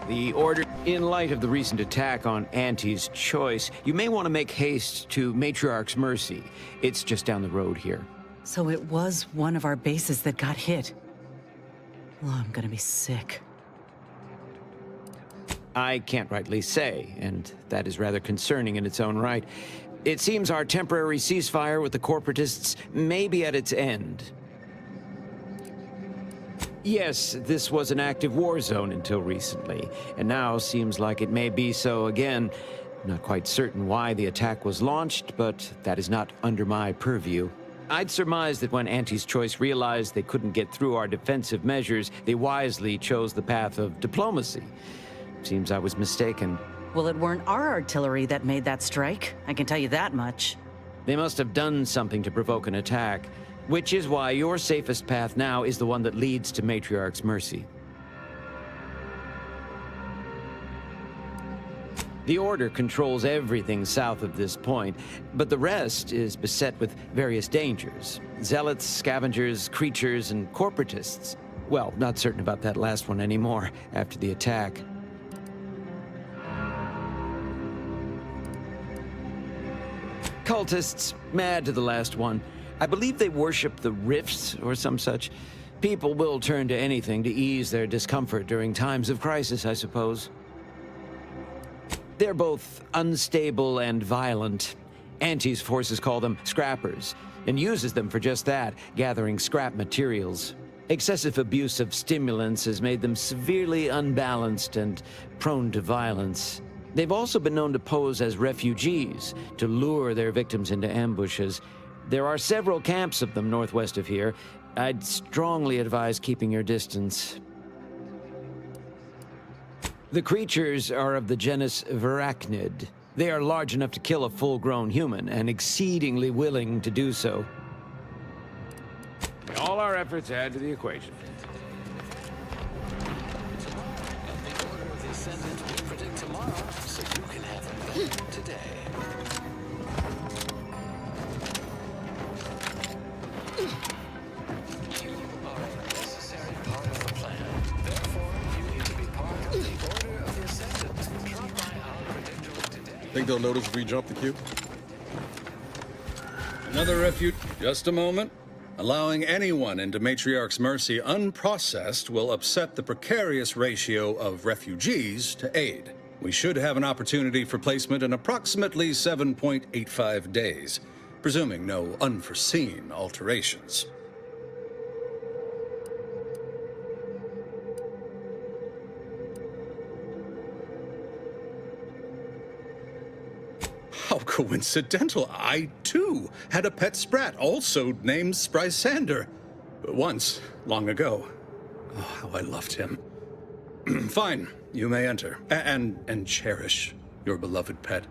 The order... In light of the recent attack on Auntie's Choice, you may want to make haste to Matriarch's Mercy. It's just down the road here. So it was one of our bases that got hit. Oh, I'm gonna be sick. I can't rightly say, and that is rather concerning in its own right. It seems our temporary ceasefire with the corporatists may be at its end. Yes, this was an active war zone until recently, and now seems like it may be so again. Not quite certain why the attack was launched, but that is not under my purview. I'd surmise that when Auntie's Choice realized they couldn't get through our defensive measures, they wisely chose the path of diplomacy. Seems I was mistaken. Well, it weren't our artillery that made that strike. I can tell you that much. They must have done something to provoke an attack, which is why your safest path now is the one that leads to Matriarch's Mercy. The Order controls everything south of this point, but the rest is beset with various dangers. Zealots, scavengers, creatures, and corporatists. Well, not certain about that last one anymore after the attack. Cultists, mad to the last one. I believe they worship the rifts or some such. People will turn to anything to ease their discomfort during times of crisis, I suppose. They're both unstable and violent. Auntie's forces call them scrappers, and uses them for just that, gathering scrap materials. Excessive abuse of stimulants has made them severely unbalanced and prone to violence. They've also been known to pose as refugees, to lure their victims into ambushes. There are several camps of them northwest of here. I'd strongly advise keeping your distance. The creatures are of the genus Verachnid. They are large enough to kill a full-grown human, and exceedingly willing to do so. All our efforts add to the equation. Think they'll notice if we jump the queue? Another refuge. Just a moment. Allowing anyone into Matriarch's Mercy unprocessed will upset the precarious ratio of refugees to aid. We should have an opportunity for placement in approximately 7.85 days, presuming no unforeseen alterations. How coincidental. I, too, had a pet sprat, also named Sprysander. Once, long ago. Oh, how I loved him. Fine, you may enter. And cherish your beloved pet.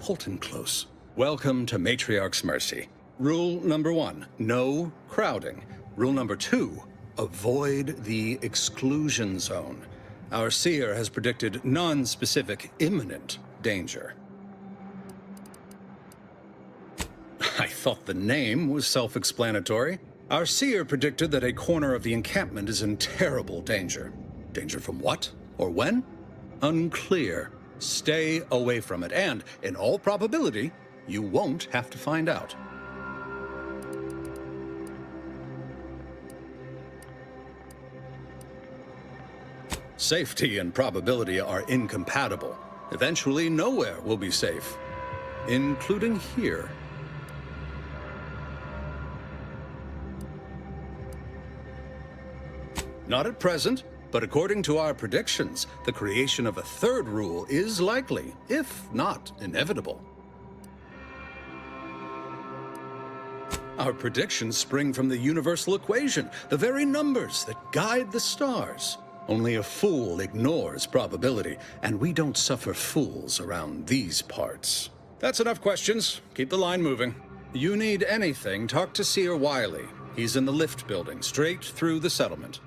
Hold him close. Welcome to Matriarch's Mercy. Rule number 1, no crowding. Rule number 2, avoid the exclusion zone. Our seer has predicted non-specific imminent danger. I thought the name was self-explanatory. Our seer predicted that a corner of the encampment is in terrible danger. Danger from what? Or when? Unclear. Stay away from it, and, in all probability, you won't have to find out. Safety and probability are incompatible. Eventually, nowhere will be safe, including here. Not at present, but according to our predictions, the creation of a third rule is likely, if not inevitable. Our predictions spring from the universal equation, the very numbers that guide the stars. Only a fool ignores probability, and we don't suffer fools around these parts. That's enough questions. Keep the line moving. You need anything, talk to Seer Wiley. He's in the lift building, straight through the settlement.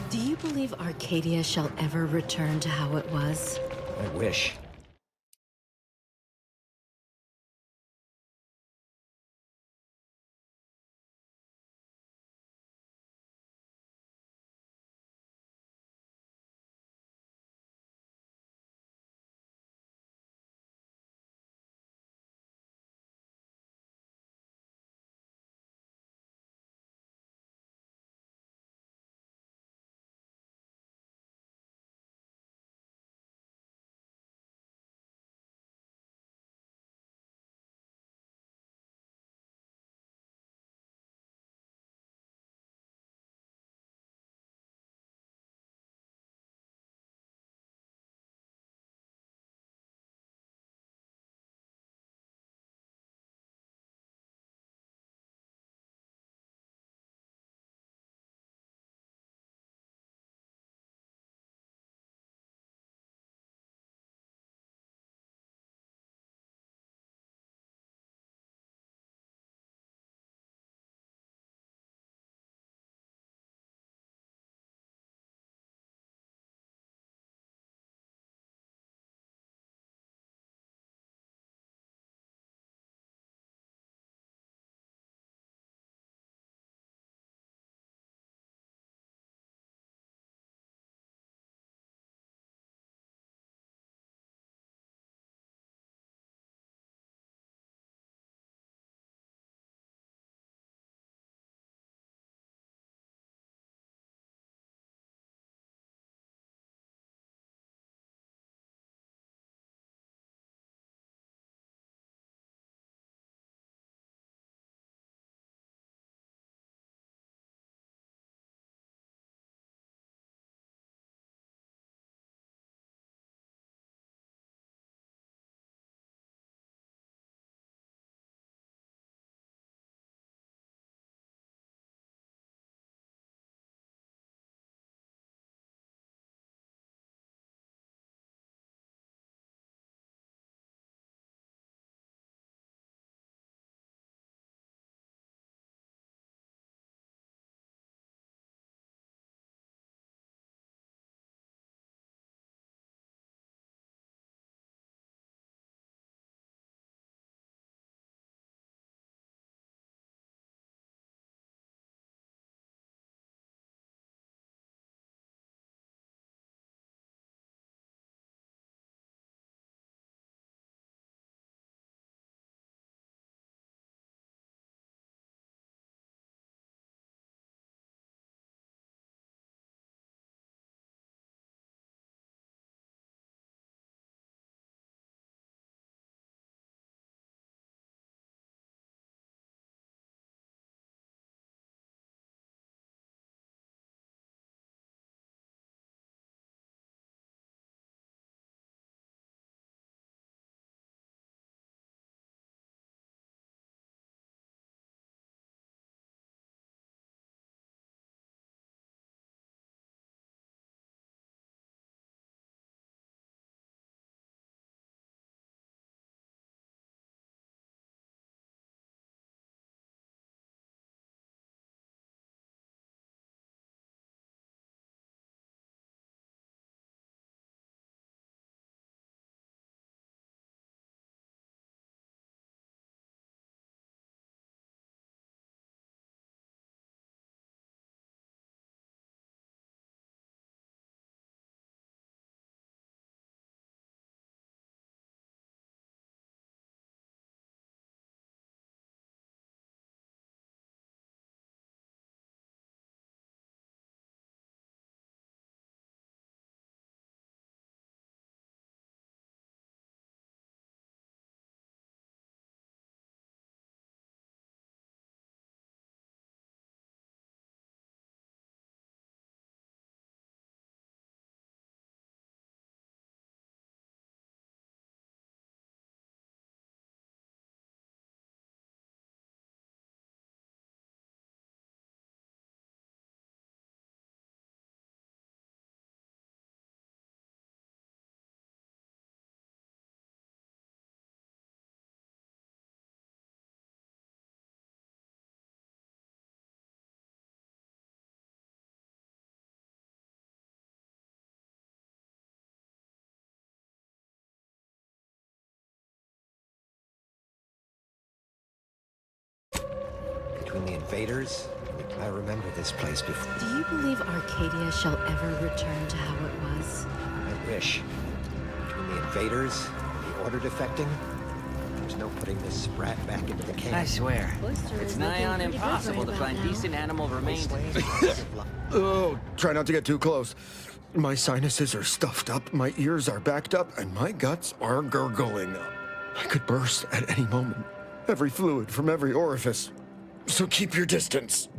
Do you believe Arcadia shall ever return to how it was? I wish. invaders? I remember this place before. Do you believe Arcadia shall ever return to how it was? I wish. Between the invaders, the order defecting, there's no putting this sprat back into the camp. I swear, it's nigh on impossible to find decent animal remains. Oh, try not to get too close. My sinuses are stuffed up, my ears are backed up, and my guts are gurgling. I could burst at any moment. Every fluid from every orifice. So keep your distance.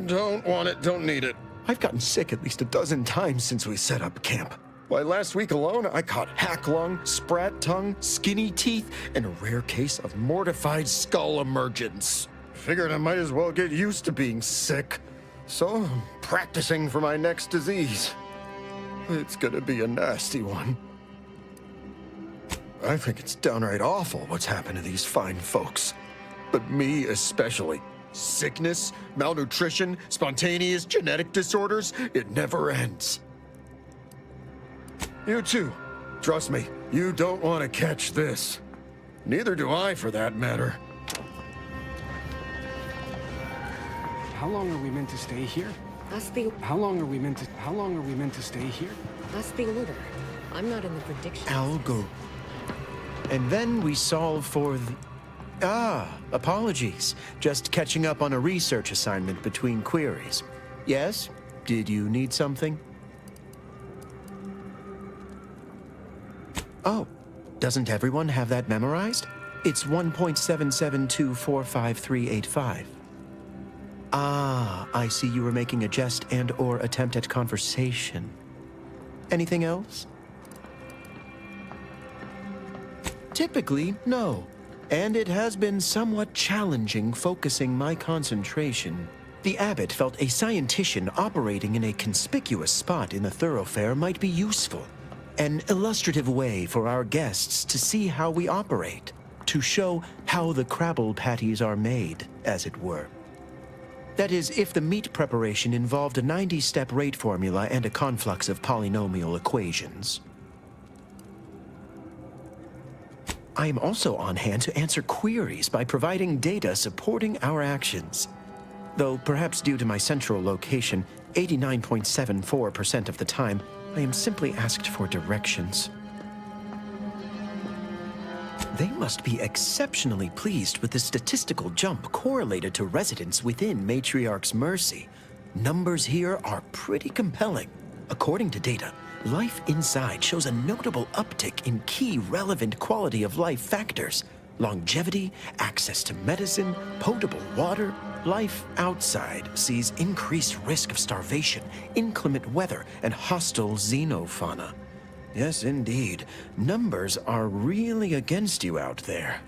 Don't want it, don't need it. I've gotten sick at least a dozen times since we set up camp. Why, last week alone, I caught hack lung, sprat tongue, skinny teeth, and a rare case of mortified skull emergence. Figured I might as well get used to being sick. So I'm practicing for my next disease. It's gonna be a nasty one. I think it's downright awful what's happened to these fine folks. But me especially. Sickness, malnutrition, spontaneous genetic disorders, it never ends. You too. Trust me, you don't want to catch this. Neither do I, for that matter. How long are we meant to stay here? That's the... How long are we meant to stay here? That's the order. I'm not in the prediction. Algo. And then we solve for the... apologies. Just catching up on a research assignment between queries. Yes? Did you need something? Oh, doesn't everyone have that memorized? It's 1.7724535. Ah, I see you were making a jest and/or attempt at conversation. Anything else? Typically, no. And it has been somewhat challenging focusing my concentration. The abbot felt a scientician operating in a conspicuous spot in the thoroughfare might be useful. An illustrative way for our guests to see how we operate. To show how the crabble patties are made, as it were. That is, if the meat preparation involved a 90-step rate formula and a conflux of polynomial equations. I am also on hand to answer queries by providing data supporting our actions. Though perhaps due to my central location, 89.74% of the time, I am simply asked for directions. They must be exceptionally pleased with the statistical jump correlated to residents within Matriarch's Mercy. Numbers here are pretty compelling. According to data, life inside shows a notable uptick in key relevant quality of life factors. Longevity, access to medicine, potable water. Life outside sees increased risk of starvation, inclement weather, and hostile xenofauna. Yes, indeed. Numbers are really against you out there.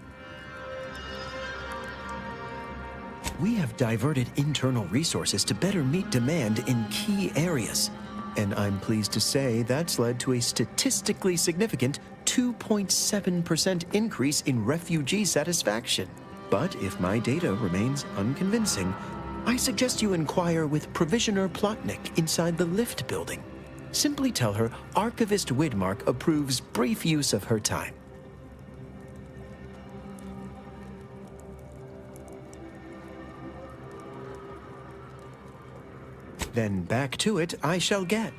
We have diverted internal resources to better meet demand in key areas. And I'm pleased to say that's led to a statistically significant 2.7% increase in refugee satisfaction. But if my data remains unconvincing, I suggest you inquire with Provisioner Plotnik inside the lift building. Simply tell her Archivist Widmark approves brief use of her time. Then back to it I shall get.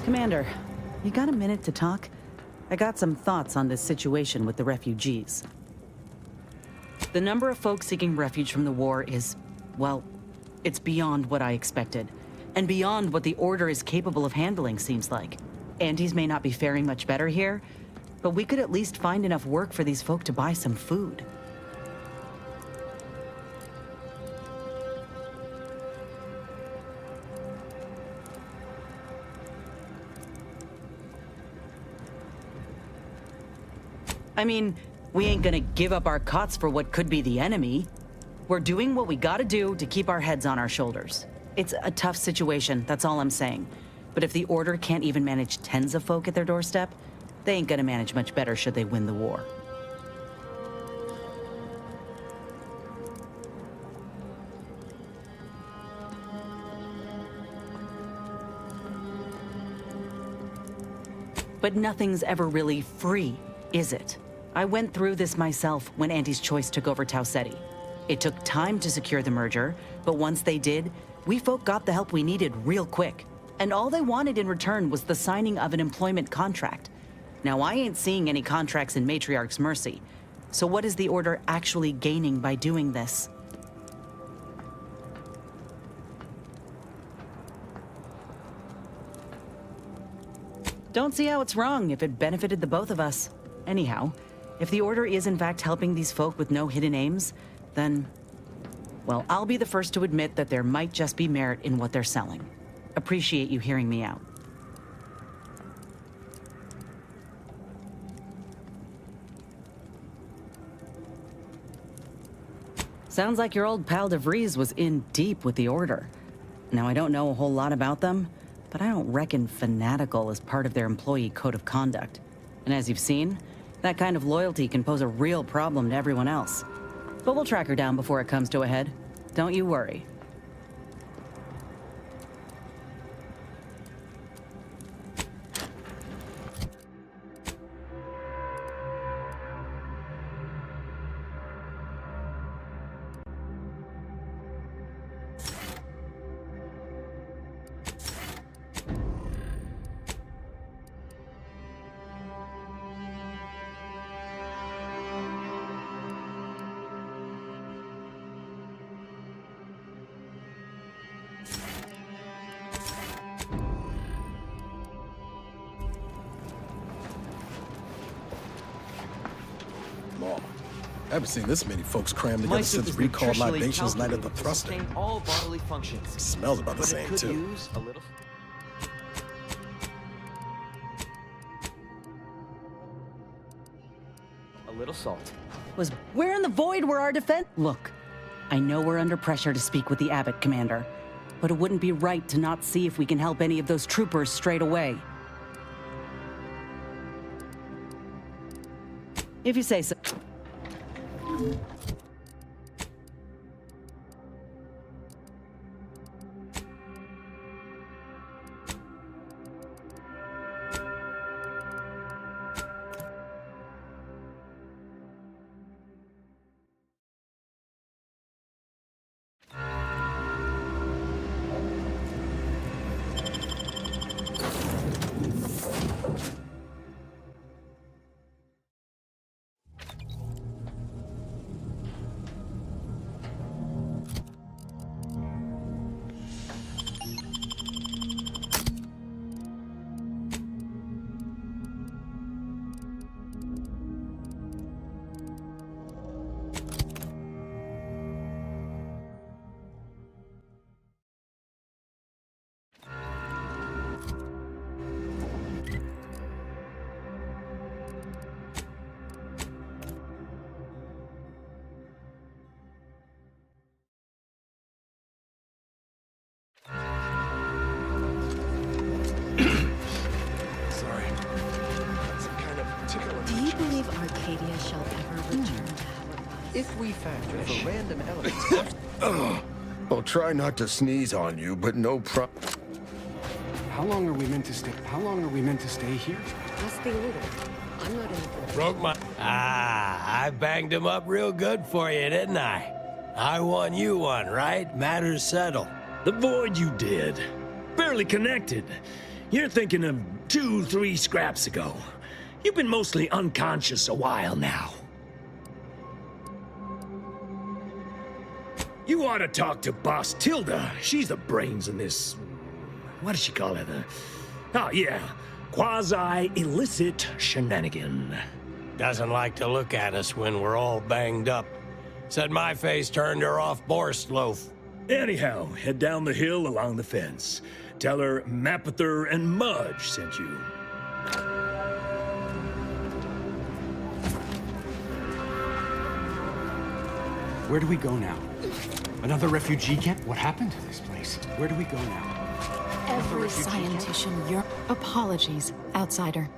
Commander, you got a minute to talk? I got some thoughts on this situation with the refugees. The number of folks seeking refuge from the war is, well, it's beyond what I expected. And beyond what the Order is capable of handling, seems like. Andes may not be faring much better here, but we could at least find enough work for these folk to buy some food. I mean, we ain't gonna give up our cots for what could be the enemy. We're doing what we gotta do to keep our heads on our shoulders. It's a tough situation, that's all I'm saying. But if the Order can't even manage tens of folk at their doorstep, they ain't gonna manage much better should they win the war. But nothing's ever really free, is it? I went through this myself when Andy's Choice took over Tau Ceti. It took time to secure the merger, but once they did, we folk got the help we needed real quick. And all they wanted in return was the signing of an employment contract. Now, I ain't seeing any contracts in Matriarch's Mercy. So what is the Order actually gaining by doing this? Don't see how it's wrong if it benefited the both of us. Anyhow, if the Order is in fact helping these folk with no hidden aims, then, well, I'll be the first to admit that there might just be merit in what they're selling. Appreciate you hearing me out. Sounds like your old pal DeVries was in deep with the Order. Now, I don't know a whole lot about them, but I don't reckon fanatical is part of their employee code of conduct. And as you've seen, that kind of loyalty can pose a real problem to everyone else. But we'll track her down before it comes to a head. Don't you worry. I haven't seen this many folks crammed together since recalled libations night at the thruster. All bodily functions. Smells about the same, too. Use a little... a little salt. Was where in the void were our defense? Look, I know we're under pressure to speak with the Abbot, Commander, but it wouldn't be right to not see if we can help any of those troopers straight away. If you say so. Arcadia shall ever return to how it was. If we factor for random elements... I'll try not to sneeze on you, but no How long are we meant to stay? How long are we meant to stay here? Ask the Order. I'm not in the... Broke my... I banged him up real good for you, didn't I? I won you one, right? Matters settled. The void you did. Barely connected. You're thinking of 2-3 scraps ago. You've been mostly unconscious a while now. You ought to talk to Boss Tilda. She's the brains in this... what does she call it? Oh, yeah. Quasi-illicit shenanigan. Doesn't like to look at us when we're all banged up. Said my face turned her off Borstloaf. Anyhow, head down the hill along the fence. Tell her Mapother and Mudge sent you. Where do we go now? Another refugee camp? What happened to this place? Where do we go now? Every scientician, your apologies, outsider.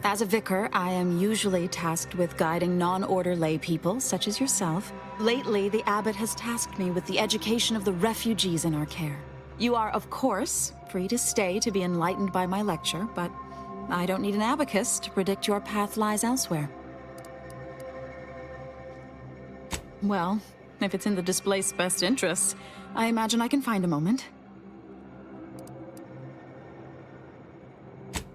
As a vicar, I am usually tasked with guiding non-order lay people, such as yourself. Lately, the abbot has tasked me with the education of the refugees in our care. You are, of course, free to stay to be enlightened by my lecture, but I don't need an abacus to predict your path lies elsewhere. Well, if it's in the displaced's best interests, I imagine I can find a moment.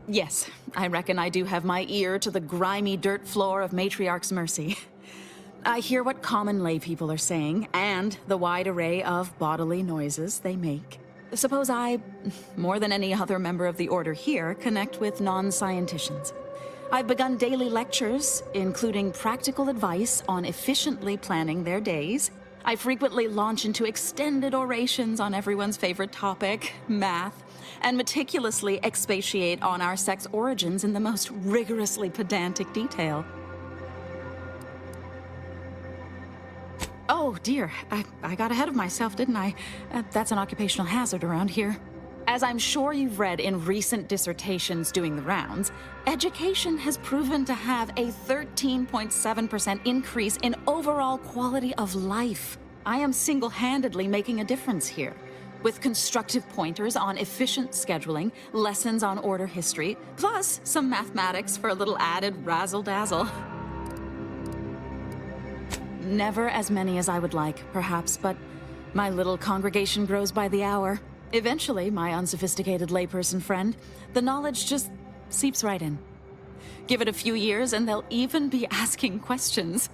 Yes, I reckon I do have my ear to the grimy dirt floor of Matriarch's Mercy. I hear what common laypeople are saying, and the wide array of bodily noises they make. Suppose I, more than any other member of the Order here, connect with non-scienticians. I've begun daily lectures, including practical advice on efficiently planning their days. I frequently launch into extended orations on everyone's favorite topic, math, and meticulously expatiate on our sex origins in the most rigorously pedantic detail. Oh, dear. I got ahead of myself, didn't I? That's an occupational hazard around here. As I'm sure you've read in recent dissertations doing the rounds, education has proven to have a 13.7% increase in overall quality of life. I am single-handedly making a difference here, with constructive pointers on efficient scheduling, lessons on order history, plus some mathematics for a little added razzle-dazzle. Never as many as I would like, perhaps, but my little congregation grows by the hour. Eventually, my unsophisticated layperson friend, the knowledge just seeps right in. Give it a few years and they'll even be asking questions.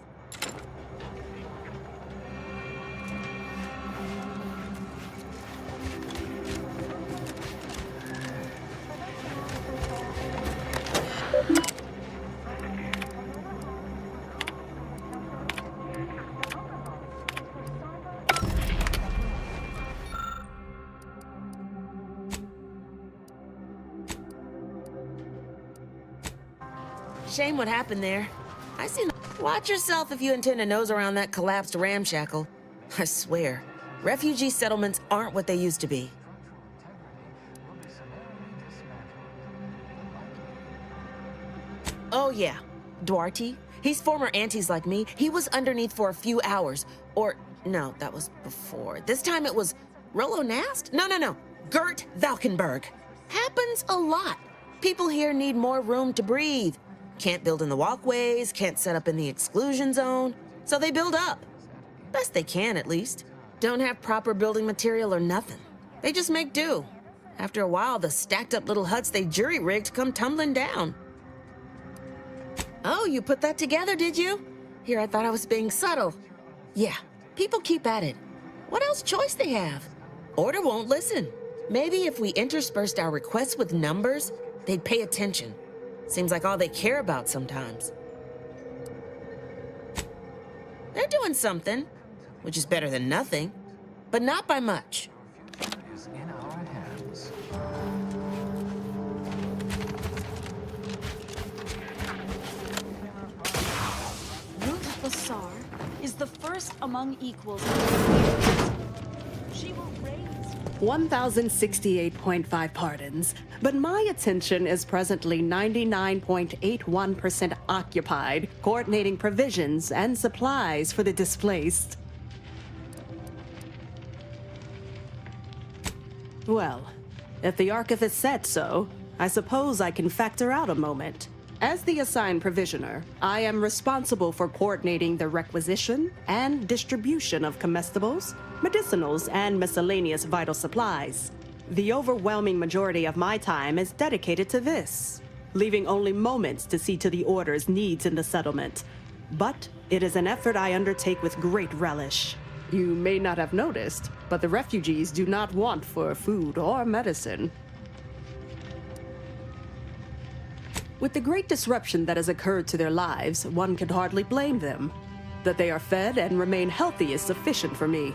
Shame what happened there. I seen. Watch yourself if you intend to nose around that collapsed ramshackle. I swear, refugee settlements aren't what they used to be. Oh yeah, Duarte. He's former aunties like me. He was underneath for a few hours. Or, no, that was before. This time it was Rollo Nast? No. Gert Valkenburg. Happens a lot. People here need more room to breathe. Can't build in the walkways, can't set up in the exclusion zone, so they build up. Best they can, at least. Don't have proper building material or nothing. They just make do. After a while, the stacked up little huts they jury-rigged come tumbling down. Oh, you put that together, did you? Here, I thought I was being subtle. Yeah, people keep at it. What else choice they have? Order won't listen. Maybe if we interspersed our requests with numbers, they'd pay attention. Seems like all they care about sometimes. They're doing something, which is better than nothing, but not by much. Is in our hands. Ruth Basar is the first among equals. She will raise 1,068.5 pardons, but my attention is presently 99.81% occupied, coordinating provisions and supplies for the displaced. Well, if the archivist said so, I suppose I can factor out a moment. As the assigned provisioner, I am responsible for coordinating the requisition and distribution of comestibles, medicinals, and miscellaneous vital supplies. The overwhelming majority of my time is dedicated to this, leaving only moments to see to the Order's needs in the settlement. But it is an effort I undertake with great relish. You may not have noticed, but the refugees do not want for food or medicine. With the great disruption that has occurred to their lives, one can hardly blame them. That they are fed and remain healthy is sufficient for me.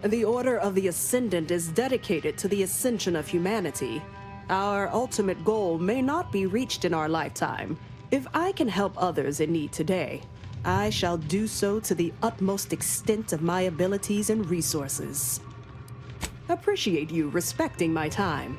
The Order of the Ascendant is dedicated to the ascension of humanity. Our ultimate goal may not be reached in our lifetime. If I can help others in need today, I shall do so to the utmost extent of my abilities and resources. Appreciate you respecting my time.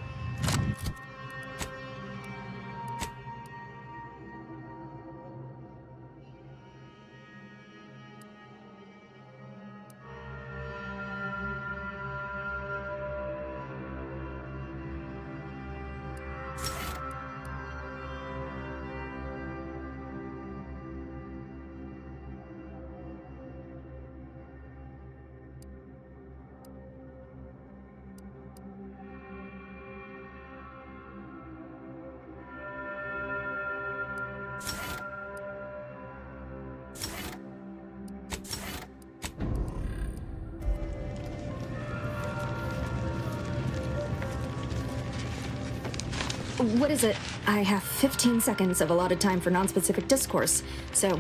What is it? I have 15 seconds of allotted time for non-specific discourse, so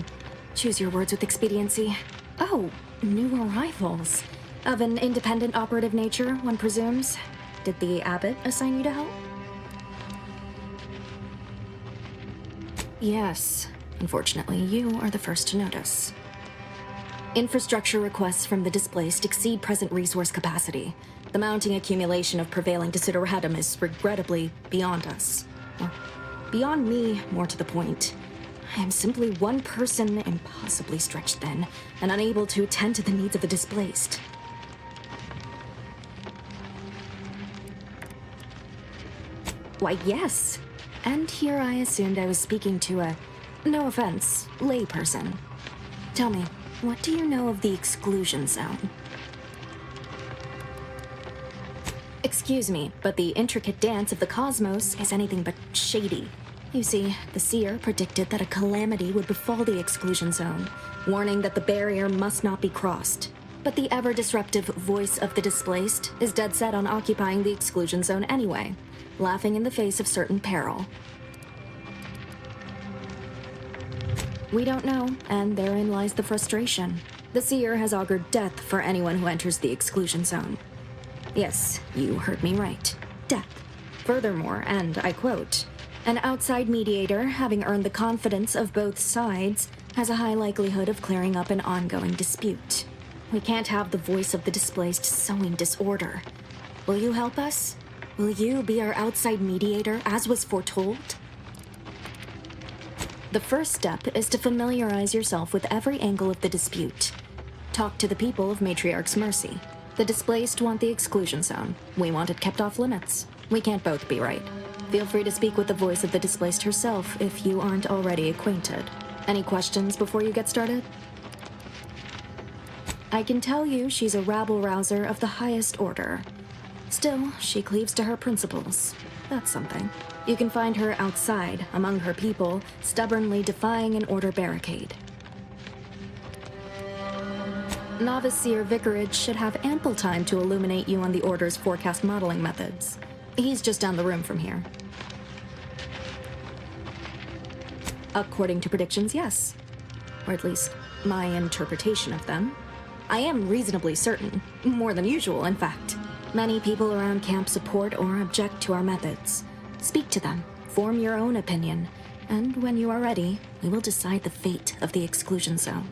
choose your words with expediency. Oh, new arrivals. Of an independent operative nature, one presumes. Did the abbot assign you to help? Yes. Unfortunately, you are the first to notice. Infrastructure requests from the displaced exceed present resource capacity. The mounting accumulation of prevailing desideratum is regrettably beyond us. Or beyond me, more to the point. I am simply one person impossibly stretched thin and unable to attend to the needs of the displaced. Why, yes. And here I assumed I was speaking to a, no offense, layperson. Tell me, what do you know of the exclusion zone? Excuse me, but the intricate dance of the cosmos is anything but shady. You see, the seer predicted that a calamity would befall the exclusion zone, warning that the barrier must not be crossed. But the ever-disruptive voice of the displaced is dead set on occupying the exclusion zone anyway, laughing in the face of certain peril. We don't know, and therein lies the frustration. The seer has augured death for anyone who enters the exclusion zone. Yes, you heard me right. Death. Furthermore, and I quote, an outside mediator, having earned the confidence of both sides, has a high likelihood of clearing up an ongoing dispute. We can't have the voice of the displaced sowing disorder. Will you help us? Will you be our outside mediator, as was foretold? The first step is to familiarize yourself with every angle of the dispute. Talk to the people of Matriarch's Mercy. The displaced want the exclusion zone. We want it kept off limits. We can't both be right. Feel free to speak with the voice of the displaced herself if you aren't already acquainted. Any questions before you get started? I can tell you she's a rabble-rouser of the highest order. Still, she cleaves to her principles. That's something. You can find her outside, among her people, stubbornly defying an order barricade. Novice Seer Vicarage should have ample time to illuminate you on the Order's forecast modeling methods. He's just down the room from here. According to predictions, yes. Or at least, my interpretation of them. I am reasonably certain. More than usual, in fact. Many people around camp support or object to our methods. Speak to them, form your own opinion, and when you are ready, we will decide the fate of the exclusion zone.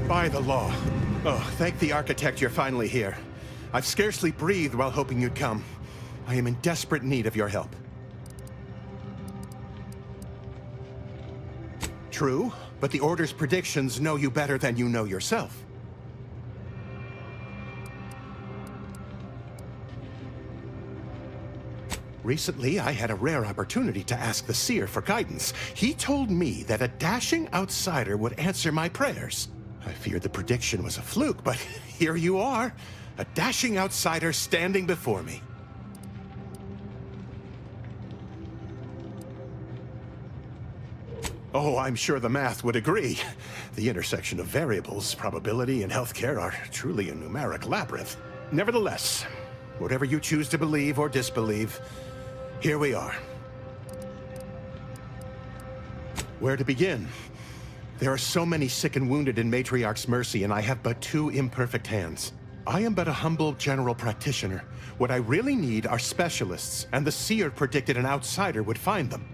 By the law. Oh, thank the architect you're finally here. I've scarcely breathed while hoping you'd come. I am in desperate need of your help. True, but the Order's predictions know you better than you know yourself. Recently, I had a rare opportunity to ask the Seer for guidance. He told me that a dashing outsider would answer my prayers. I feared the prediction was a fluke, but here you are, a dashing outsider standing before me. Oh, I'm sure the math would agree. The intersection of variables, probability, and healthcare are truly a numeric labyrinth. Nevertheless, whatever you choose to believe or disbelieve, here we are. Where to begin? There are so many sick and wounded in Matriarch's Mercy, and I have but 2 imperfect hands. I am but a humble general practitioner. What I really need are specialists, and the Seer predicted an outsider would find them.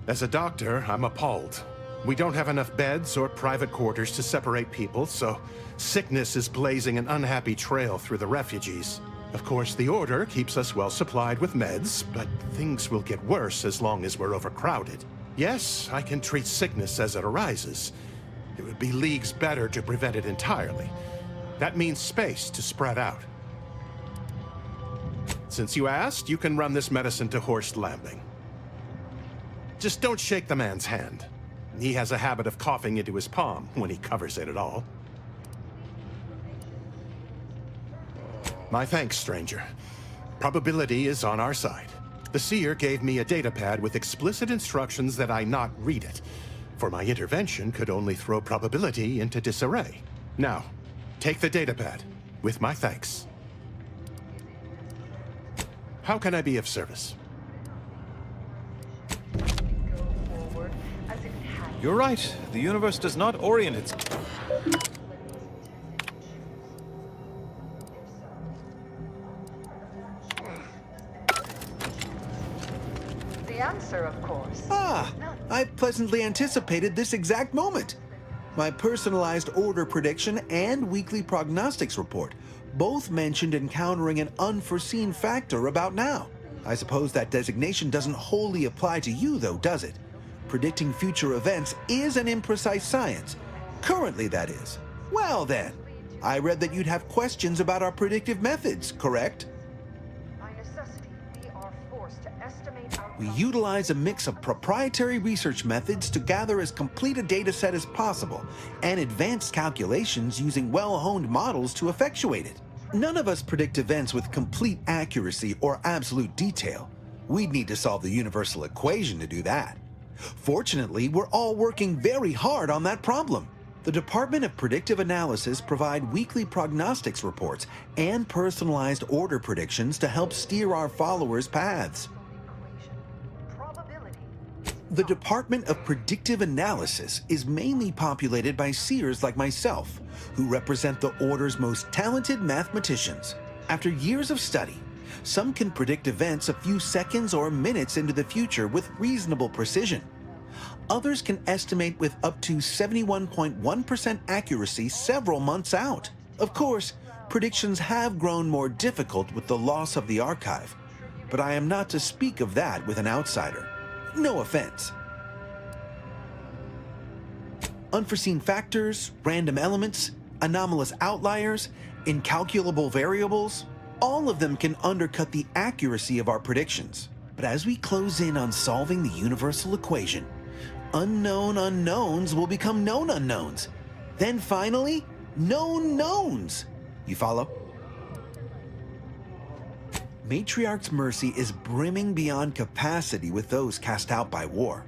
As a doctor, I'm appalled. We don't have enough beds or private quarters to separate people, so sickness is blazing an unhappy trail through the refugees. Of course, the Order keeps us well supplied with meds, but things will get worse as long as we're overcrowded. Yes, I can treat sickness as it arises. It would be leagues better to prevent it entirely. That means space to spread out. Since you asked, you can run this medicine to Horst Lambing. Just don't shake the man's hand. He has a habit of coughing into his palm when he covers it at all. My thanks, stranger. Probability is on our side. The Seer gave me a datapad with explicit instructions that I not read it, for my intervention could only throw probability into disarray. Now, take the datapad, with my thanks. How can I be of service? You're right. The universe does not orient itself. The answer, of course. Ah, I pleasantly anticipated this exact moment. My personalized order prediction and weekly prognostics report both mentioned encountering an unforeseen factor about now. I suppose that designation doesn't wholly apply to you, though, does it? Predicting future events is an imprecise science. Currently, that is. Well then, I read that you'd have questions about our predictive methods, correct? By necessity, we are forced to estimate our... We utilize a mix of proprietary research methods to gather as complete a data set as possible, and advanced calculations using well-honed models to effectuate it. None of us predict events with complete accuracy or absolute detail. We'd need to solve the universal equation to do that. Fortunately, we're all working very hard on that problem. The Department of Predictive Analysis provide weekly prognostics reports and personalized order predictions to help steer our followers' paths. The Department of Predictive Analysis is mainly populated by seers like myself, who represent the Order's most talented mathematicians. After years of study, some can predict events a few seconds or minutes into the future with reasonable precision. Others can estimate with up to 71.1% accuracy several months out. Of course, predictions have grown more difficult with the loss of the archive, but I am not to speak of that with an outsider. No offense. Unforeseen factors, random elements, anomalous outliers, incalculable variables, all of them can undercut the accuracy of our predictions. But as we close in on solving the universal equation, unknown unknowns will become known unknowns. Then finally, known knowns. You follow? Matriarch's Mercy is brimming beyond capacity with those cast out by war.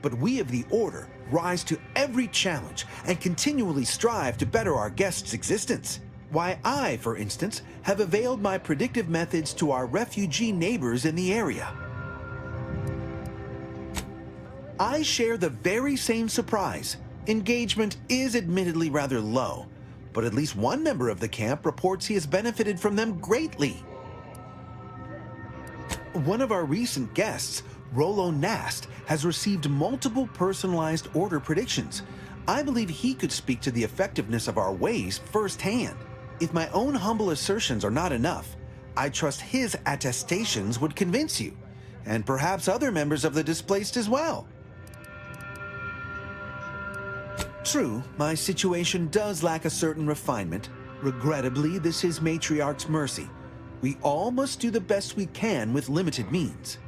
But we of the Order rise to every challenge and continually strive to better our guests' existence. Why, I, for instance, have availed my predictive methods to our refugee neighbors in the area. I share the very same surprise. Engagement is admittedly rather low, but at least one member of the camp reports he has benefited from them greatly. One of our recent guests, Rollo Nast, has received multiple personalized order predictions. I believe he could speak to the effectiveness of our ways firsthand. If my own humble assertions are not enough, I trust his attestations would convince you, and perhaps other members of the displaced as well. True, my situation does lack a certain refinement. Regrettably, this is Matriarch's Mercy. We all must do the best we can with limited means.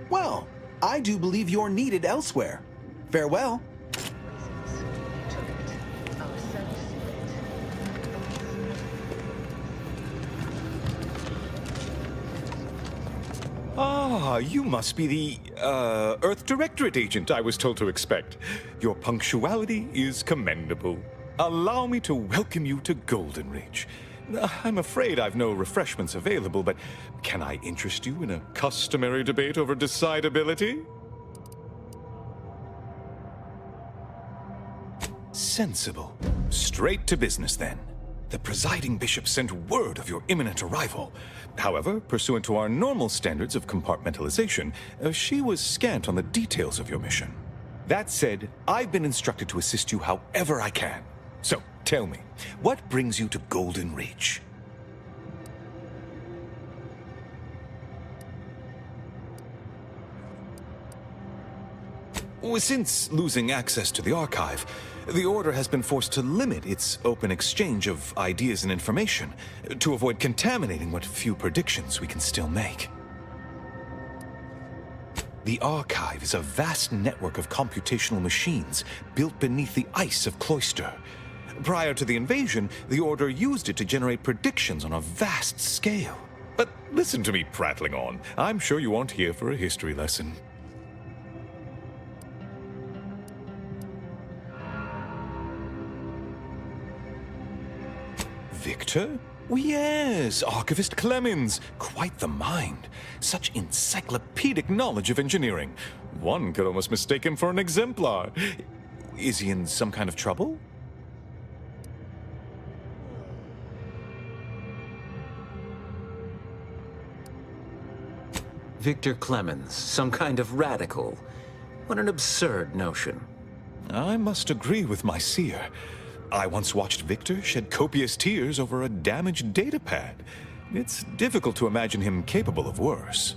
Well, I do believe you're needed elsewhere. Farewell. Ah, you must be the, Earth Directorate agent I was told to expect. Your punctuality is commendable. Allow me to welcome you to Golden Ridge. I'm afraid I've no refreshments available, but can I interest you in a customary debate over decidability? Sensible. Straight to business, then. The presiding bishop sent word of your imminent arrival. However, pursuant to our normal standards of compartmentalization, she was scant on the details of your mission. That said, I've been instructed to assist you however I can. So, tell me, what brings you to Golden Ridge? Since losing access to the archive, the Order has been forced to limit its open exchange of ideas and information to avoid contaminating what few predictions we can still make. The archive is a vast network of computational machines built beneath the ice of Cloister. Prior to the invasion, the Order used it to generate predictions on a vast scale. But listen to me prattling on. I'm sure you aren't here for a history lesson. Victor? Yes, Archivist Clemens. Quite the mind. Such encyclopedic knowledge of engineering. One could almost mistake him for an exemplar. Is he in some kind of trouble? Victor Clemens, some kind of radical. What an absurd notion. I must agree with my seer. I once watched Victor shed copious tears over a damaged datapad. It's difficult to imagine him capable of worse.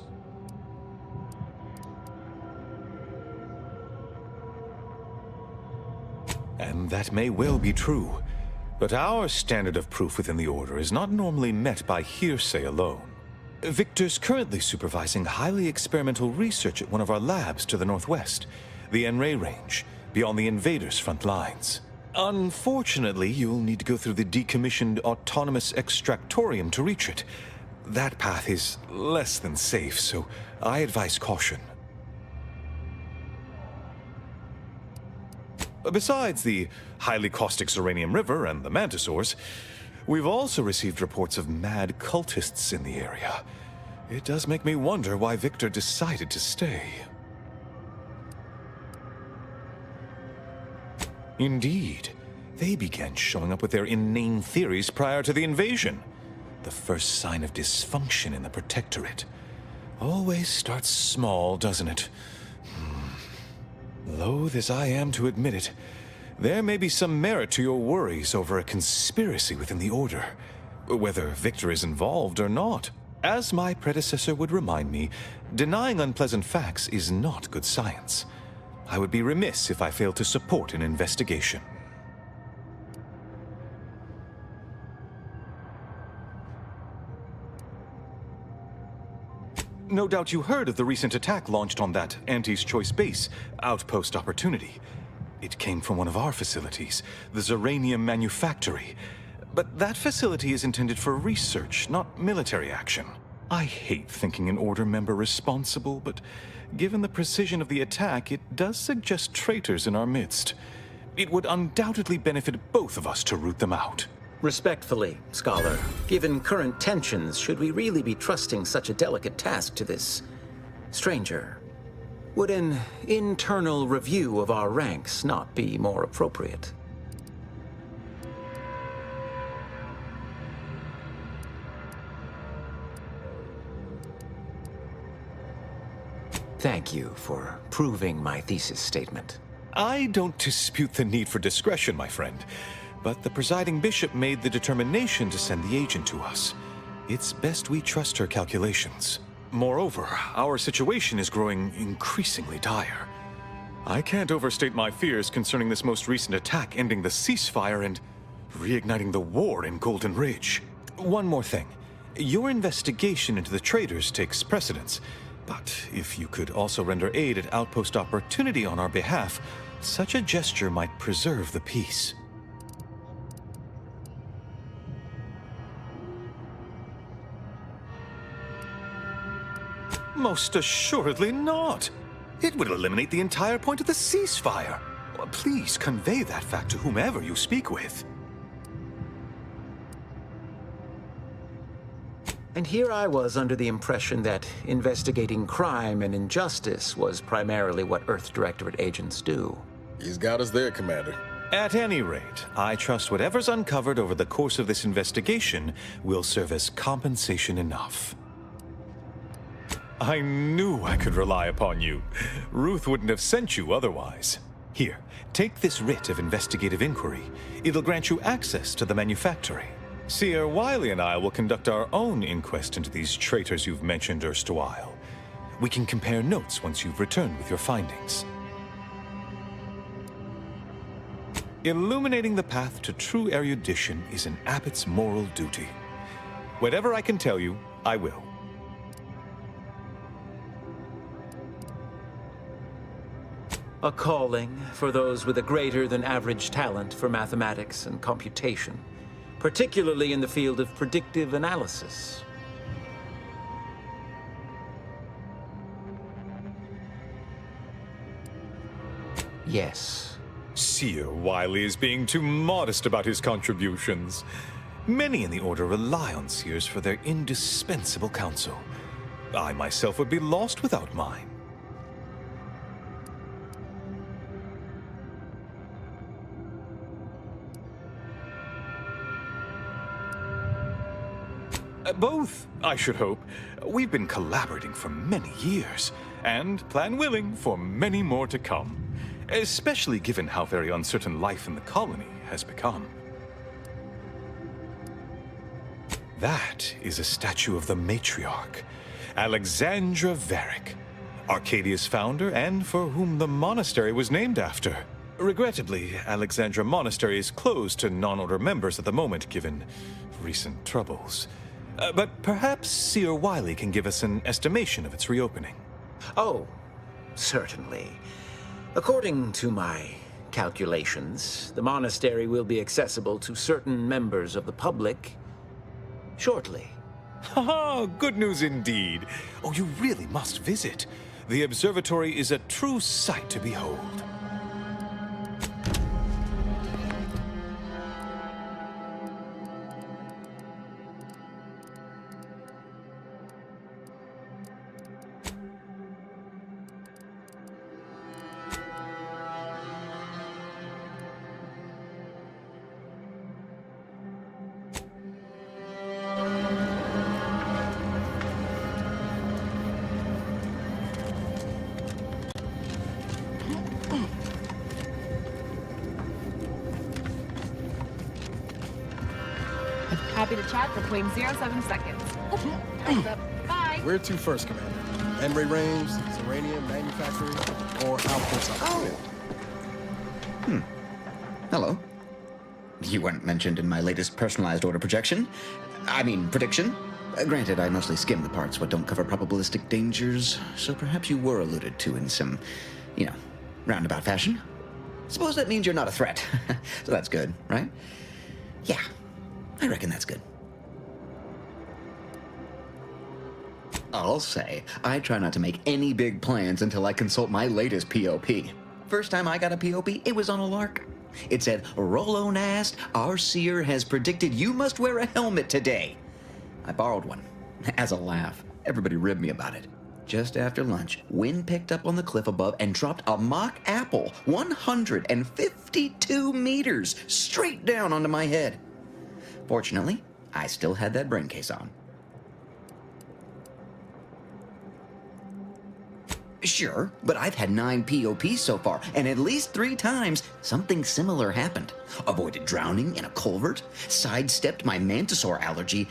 And that may well be true. But our standard of proof within the Order is not normally met by hearsay alone. Victor's currently supervising highly experimental research at one of our labs to the northwest, the N-Ray range, beyond the invaders' front lines. Unfortunately, you'll need to go through the decommissioned autonomous extractorium to reach it. That path is less than safe, so I advise caution. Besides the highly caustic Zeranium River and the Mantisaurs, we've also received reports of mad cultists in the area. It does make me wonder why Victor decided to stay. Indeed, they began showing up with their inane theories prior to the invasion. The first sign of dysfunction in the Protectorate. Always starts small, doesn't it? Loath as I am to admit it, there may be some merit to your worries over a conspiracy within the Order, whether Victor is involved or not. As my predecessor would remind me, denying unpleasant facts is not good science. I would be remiss if I failed to support an investigation. No doubt you heard of the recent attack launched on that Anti's Choice base, Outpost Opportunity. It came from one of our facilities, the Zeranium Manufactory. But that facility is intended for research, not military action. I hate thinking an Order member responsible, but given the precision of the attack, it does suggest traitors in our midst. It would undoubtedly benefit both of us to root them out. Respectfully, Scholar, given current tensions, should we really be trusting such a delicate task to this stranger? Would an internal review of our ranks not be more appropriate? Thank you for proving my thesis statement. I don't dispute the need for discretion, my friend. But the presiding bishop made the determination to send the agent to us. It's best we trust her calculations. Moreover, our situation is growing increasingly dire. I can't overstate my fears concerning this most recent attack ending the ceasefire and reigniting the war in Golden Ridge. One more thing. Your investigation into the traitors takes precedence. But if you could also render aid at Outpost Opportunity on our behalf, such a gesture might preserve the peace. Most assuredly not. It would eliminate the entire point of the ceasefire. Please convey that fact to whomever you speak with. And here I was under the impression that investigating crime and injustice was primarily what Earth Directorate agents do. He's got us there, Commander. At any rate, I trust whatever's uncovered over the course of this investigation will serve as compensation enough. I knew I could rely upon you. Ruth wouldn't have sent you otherwise. Here, take this writ of investigative inquiry. It'll grant you access to the manufactory. Seer Wiley and I will conduct our own inquest into these traitors you've mentioned erstwhile. We can compare notes once you've returned with your findings. Illuminating the path to true erudition is an abbot's moral duty. Whatever I can tell you, I will. A calling for those with a greater than average talent for mathematics and computation, particularly in the field of predictive analysis. Yes. Seer Wiley is being too modest about his contributions. Many in the Order rely on seers for their indispensable counsel. I myself would be lost without mine. Both, I should hope. We've been collaborating for many years, and, plan willing, for many more to come. Especially given how very uncertain life in the colony has become. That is a statue of the matriarch, Alexandra Varick, Arcadia's founder and for whom the monastery was named after. Regrettably, Alexandra Monastery is closed to non-order members at the moment, given recent troubles. But perhaps Seer Wiley can give us an estimation of its reopening. Oh, certainly. According to my calculations, the monastery will be accessible to certain members of the public shortly. Haha, good news indeed. Oh, you really must visit. The observatory is a true sight to behold. Happy to chat for 0.07 seconds. Thumbs up. Bye. Where to first, Commander? Memory range, Serenium manufacturing, or outpost opportunity? Hello. You weren't mentioned in my latest personalized order projection. I mean, prediction. Granted, I mostly skim the parts what don't cover probabilistic dangers, so perhaps you were alluded to in some, roundabout fashion. Suppose that means you're not a threat. So that's good, right? Yeah, I reckon that's good. I'll say, I try not to make any big plans until I consult my latest POP. First time I got a POP, it was on a lark. It said, Rollo Nast, our seer has predicted you must wear a helmet today. I borrowed one, as a laugh. Everybody ribbed me about it. Just after lunch, wind picked up on the cliff above and dropped a mock apple 152 meters straight down onto my head. Fortunately, I still had that brain case on. Sure, but I've had 9 POPs so far, and at least 3 times something similar happened. Avoided drowning in a culvert, sidestepped my mantisaur allergy.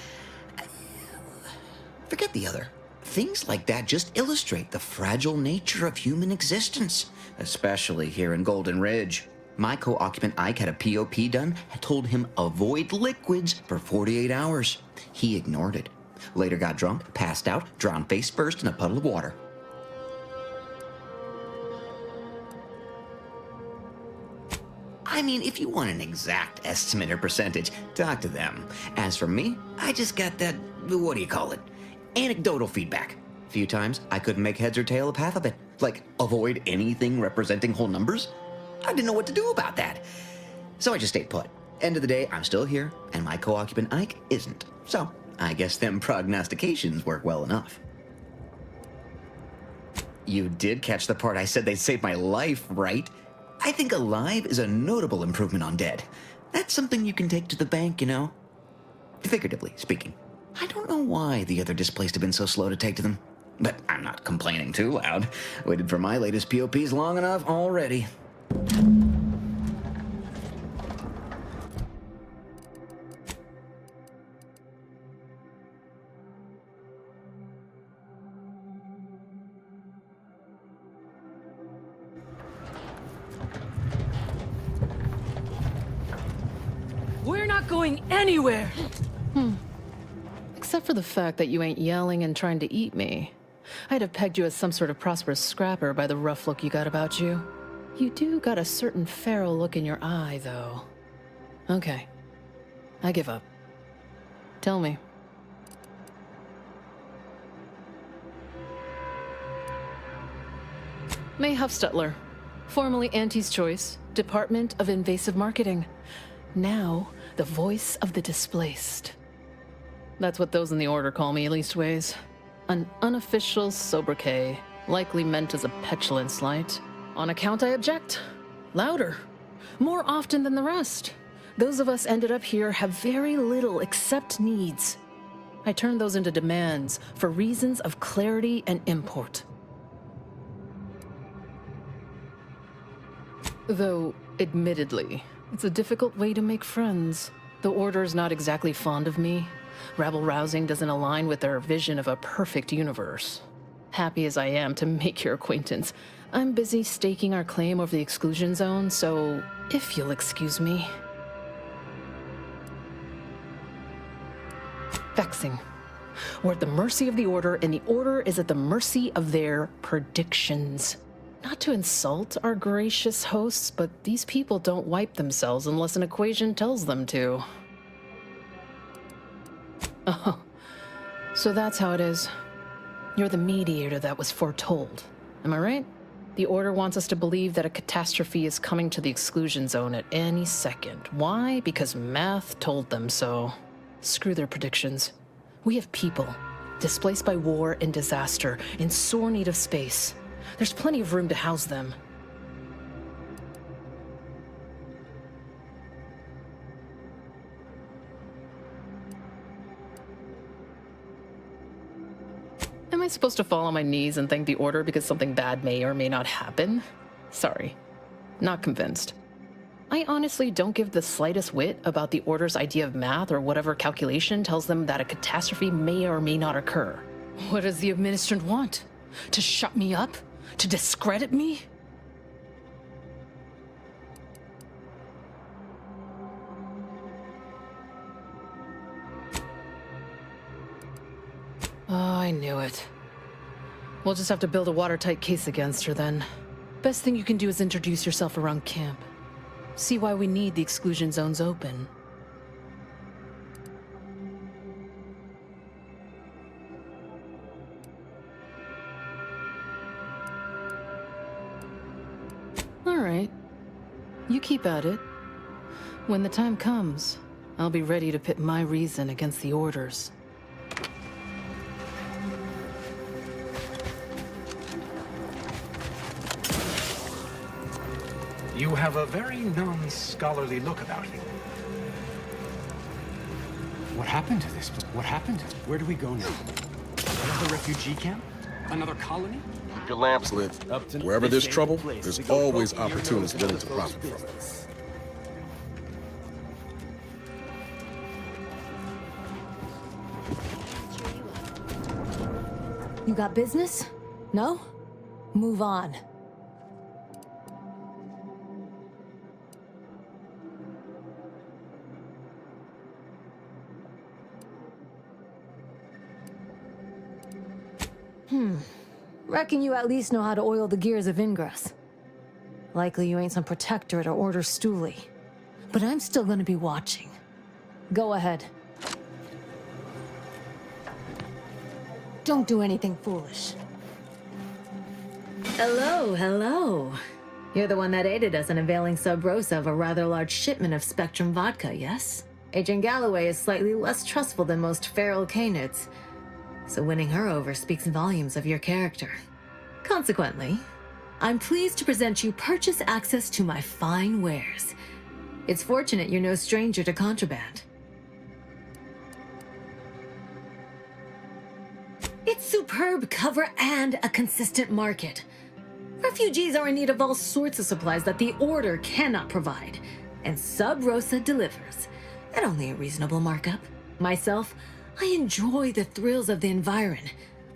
Forget the other. Things like that just illustrate the fragile nature of human existence, especially here in Golden Ridge. My co-occupant Ike had a POP done, had told him avoid liquids for 48 hours. He ignored it. Later got drunk, passed out, drowned face first in a puddle of water. I mean, if you want an exact estimate or percentage, talk to them. As for me, I just got that, what do you call it? Anecdotal feedback. A few times, I couldn't make heads or tail of half of it. Like, avoid anything representing whole numbers? I didn't know what to do about that. So I just stayed put. End of the day, I'm still here, and my co-occupant Ike isn't. So, I guess them prognostications work well enough. You did catch the part I said they'd save my life, right? I think alive is a notable improvement on dead. That's something you can take to the bank, Figuratively speaking. I don't know why the other displaced have been so slow to take to them. But I'm not complaining too loud. Waited for my latest POPs long enough already. We're not going anywhere! Except for the fact that you ain't yelling and trying to eat me. I'd have pegged you as some sort of prosperous scrapper by the rough look you got about you. You do got a certain feral look in your eye, though. Okay. I give up. Tell me. May Huffstutler, formerly Auntie's Choice, Department of Invasive Marketing. Now, the voice of the displaced. That's what those in the Order call me, leastways. An unofficial sobriquet, likely meant as a petulant slight. On account I object. Louder. More often than the rest. Those of us ended up here have very little except needs. I turn those into demands for reasons of clarity and import. Though, admittedly, it's a difficult way to make friends. The Order's not exactly fond of me. Rabble-rousing doesn't align with their vision of a perfect universe. Happy as I am to make your acquaintance, I'm busy staking our claim over the exclusion zone, so if you'll excuse me. Vexing. We're at the mercy of the Order, and the Order is at the mercy of their predictions. Not to insult our gracious hosts, but these people don't wipe themselves unless an equation tells them to. Oh, so that's how it is. You're the mediator that was foretold. Am I right? The Order wants us to believe that a catastrophe is coming to the exclusion zone at any second. Why? Because math told them so. Screw their predictions. We have people, displaced by war and disaster, in sore need of space. There's plenty of room to house them. Am I supposed to fall on my knees and thank the Order because something bad may or may not happen? Sorry. Not convinced. I honestly don't give the slightest whit about the Order's idea of math or whatever calculation tells them that a catastrophe may or may not occur. What does the Administrant want? To shut me up? To discredit me? Oh, I knew it. We'll just have to build a watertight case against her then. Best thing you can do is introduce yourself around camp. See why we need the exclusion zones open. All right. You keep at it. When the time comes, I'll be ready to pit my reason against the Order's. You have a very non-scholarly look about you. What happened to this? What happened? Where do we go now? Another refugee camp? Another colony? Keep your lamps lit. Wherever there's trouble, there's always opportunists willing to profit from it. You got business? No? Move on. Reckon you at least know how to oil the gears of ingress. Likely you ain't some protectorate or Order stoolie. But I'm still gonna be watching. Go ahead. Don't do anything foolish. Hello, hello. You're the one that aided us in availing Sub Rosa of a rather large shipment of Spectrum vodka, yes? Agent Galloway is slightly less trustful than most feral canids, so winning her over speaks volumes of your character. Consequently, I'm pleased to present you purchase access to my fine wares. It's fortunate you're no stranger to contraband. It's superb cover and a consistent market. Refugees are in need of all sorts of supplies that the Order cannot provide, and Sub Rosa delivers at only a reasonable markup. Myself, I enjoy the thrills of the environ.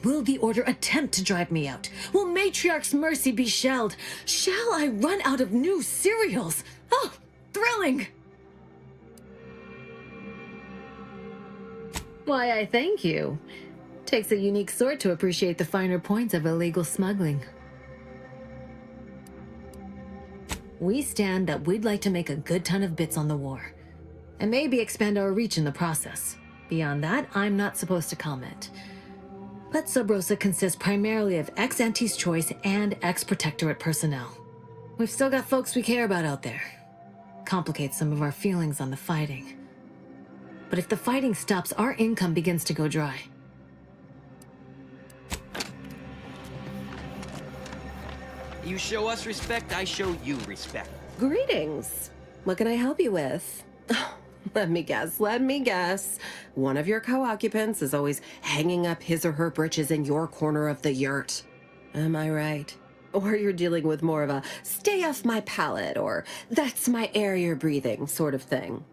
Will the Order attempt to drive me out? Will Matriarch's mercy be shelled? Shall I run out of new cereals? Oh, thrilling! Why, I thank you. Takes a unique sort to appreciate the finer points of illegal smuggling. We stand that we'd like to make a good ton of bits on the war, and maybe expand our reach in the process. Beyond that, I'm not supposed to comment. But Sub Rosa consists primarily of ex-Anti's Choice and ex-Protectorate personnel. We've still got folks we care about out there. complicates some of our feelings on the fighting. But if the fighting stops, our income begins to go dry. You show us respect, I show you respect. Greetings. What can I help you with? Let me guess. One of your co-occupants is always hanging up his or her britches in your corner of the yurt. Am I right? Or you're dealing with more of a stay off my palate or that's my air you're breathing sort of thing.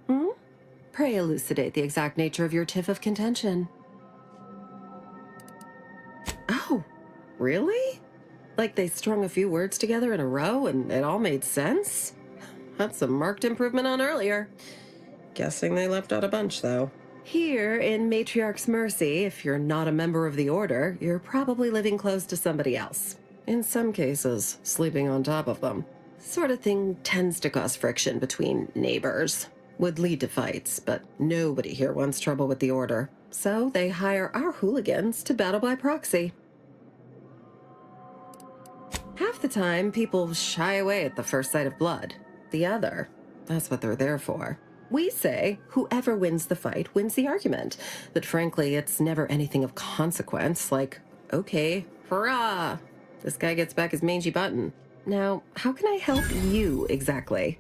Pray elucidate the exact nature of your tiff of contention. Oh, really? Like they strung a few words together in a row and it all made sense? That's a marked improvement on earlier. Guessing they left out a bunch, though. Here, in Matriarch's Mercy, if you're not a member of the Order, you're probably living close to somebody else. In some cases, sleeping on top of them. Sort of thing tends to cause friction between neighbors. Would lead to fights, but nobody here wants trouble with the Order. So they hire our hooligans to battle by proxy. Half the time, people shy away at the first sight of blood. The other, that's what they're there for. We say whoever wins the fight wins the argument, but frankly, it's never anything of consequence, like, okay, hurrah, this guy gets back his mangy button. Now, how can I help you exactly?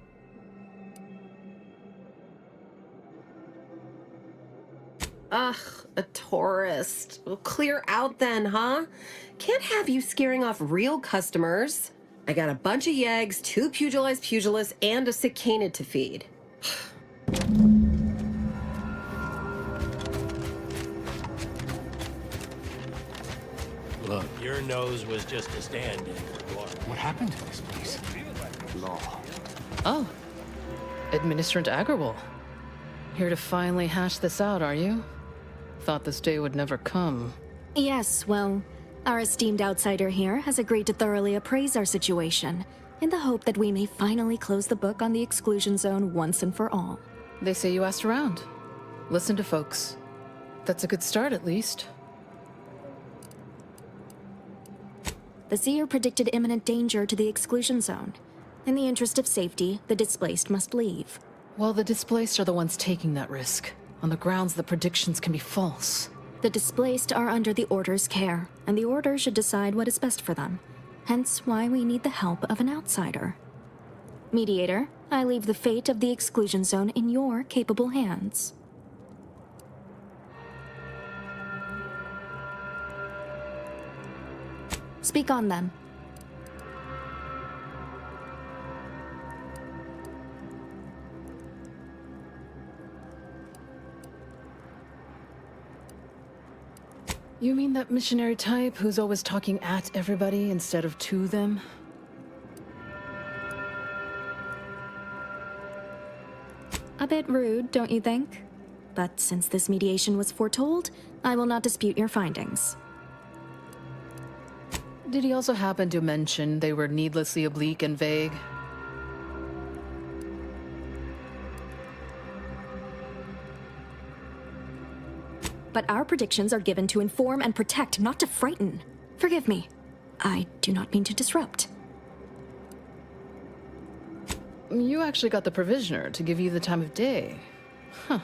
Ugh, a tourist. Well, clear out then, huh? Can't have you scaring off real customers. I got a bunch of yeggs, 2 pugilized pugilists, and a sick canid to feed. Look, your nose was just a stand-in. What happened to this place? Law. Oh, Administrator Agrawal. Here to finally hash this out, are you? Thought this day would never come. Yes, well, our esteemed outsider here has agreed to thoroughly appraise our situation, in the hope that we may finally close the book on the exclusion zone once and for all. They say you asked around. Listen to folks. That's a good start, at least. The seer predicted imminent danger to the exclusion zone. In the interest of safety, the displaced must leave. Well, the displaced are the ones taking that risk, on the grounds the predictions can be false. The displaced are under the Order's care, and the Order should decide what is best for them. Hence why we need the help of an outsider. Mediator, I leave the fate of the exclusion zone in your capable hands. Speak on them. You mean that missionary type who's always talking at everybody instead of to them? A bit rude, don't you think? But since this mediation was foretold, I will not dispute your findings. Did he also happen to mention they were needlessly oblique and vague? But our predictions are given to inform and protect, not to frighten. Forgive me. I do not mean to disrupt. You actually got the Provisioner to give you the time of day. Huh.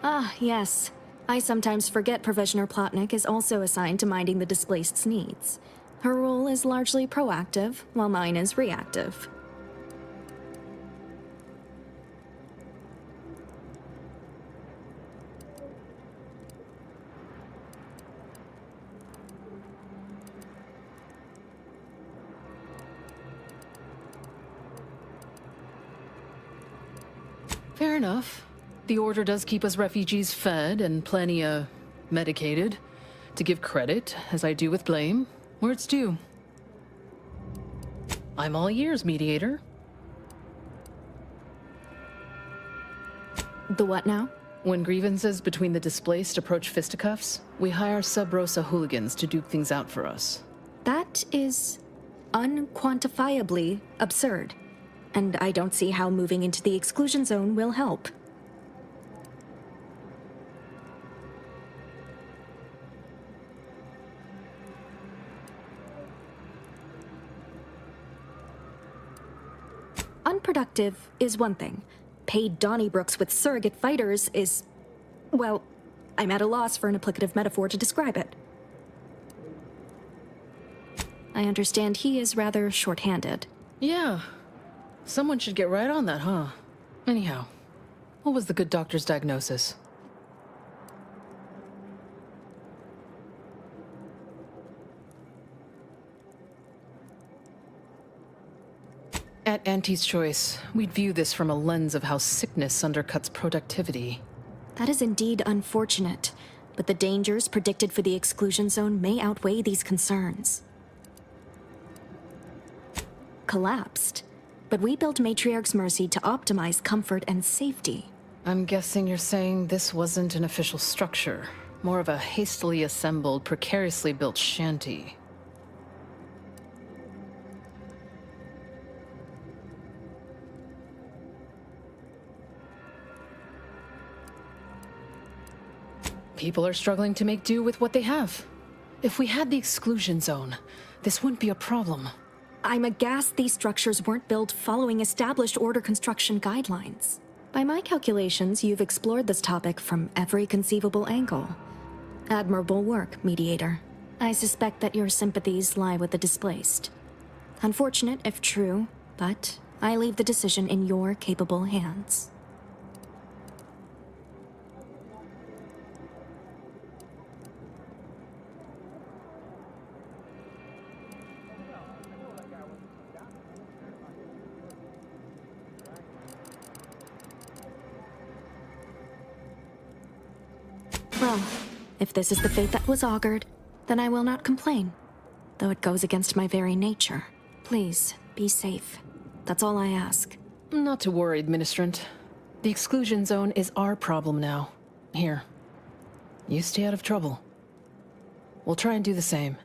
Ah, yes. I sometimes forget Provisioner Plotnik is also assigned to minding the displaced's needs. Her role is largely proactive, while mine is reactive. Fair enough. The Order does keep us refugees fed and plenty, medicated. To give credit, as I do with blame, where it's due. I'm all ears, Mediator. The what now? When grievances between the displaced approach fisticuffs, we hire Sub Rosa hooligans to duke things out for us. That is unquantifiably absurd. And I don't see how moving into the exclusion zone will help. Unproductive is one thing, blockade Donnybrooks with surrogate fighters is... well, I'm at a loss for an applicative metaphor to describe it. I understand he is rather short-handed. Yeah. Someone should get right on that, huh? Anyhow, what was the good doctor's diagnosis? At Auntie's Choice, we'd view this from a lens of how sickness undercuts productivity. That is indeed unfortunate, but the dangers predicted for the exclusion zone may outweigh these concerns. Collapsed, but we built Matriarch's Mercy to optimize comfort and safety. I'm guessing you're saying this wasn't an official structure, more of a hastily assembled, precariously built shanty. People are struggling to make do with what they have. If we had the exclusion zone, this wouldn't be a problem. I'm aghast these structures weren't built following established order construction guidelines. By my calculations, you've explored this topic from every conceivable angle. Admirable work, Mediator. I suspect that your sympathies lie with the displaced. Unfortunate if true, but I leave the decision in your capable hands. Well, if this is the fate that was augured, then I will not complain, though it goes against my very nature. Please, be safe. That's all I ask. Not to worry, Administrant. The exclusion zone is our problem now. Here, you stay out of trouble. We'll try and do the same.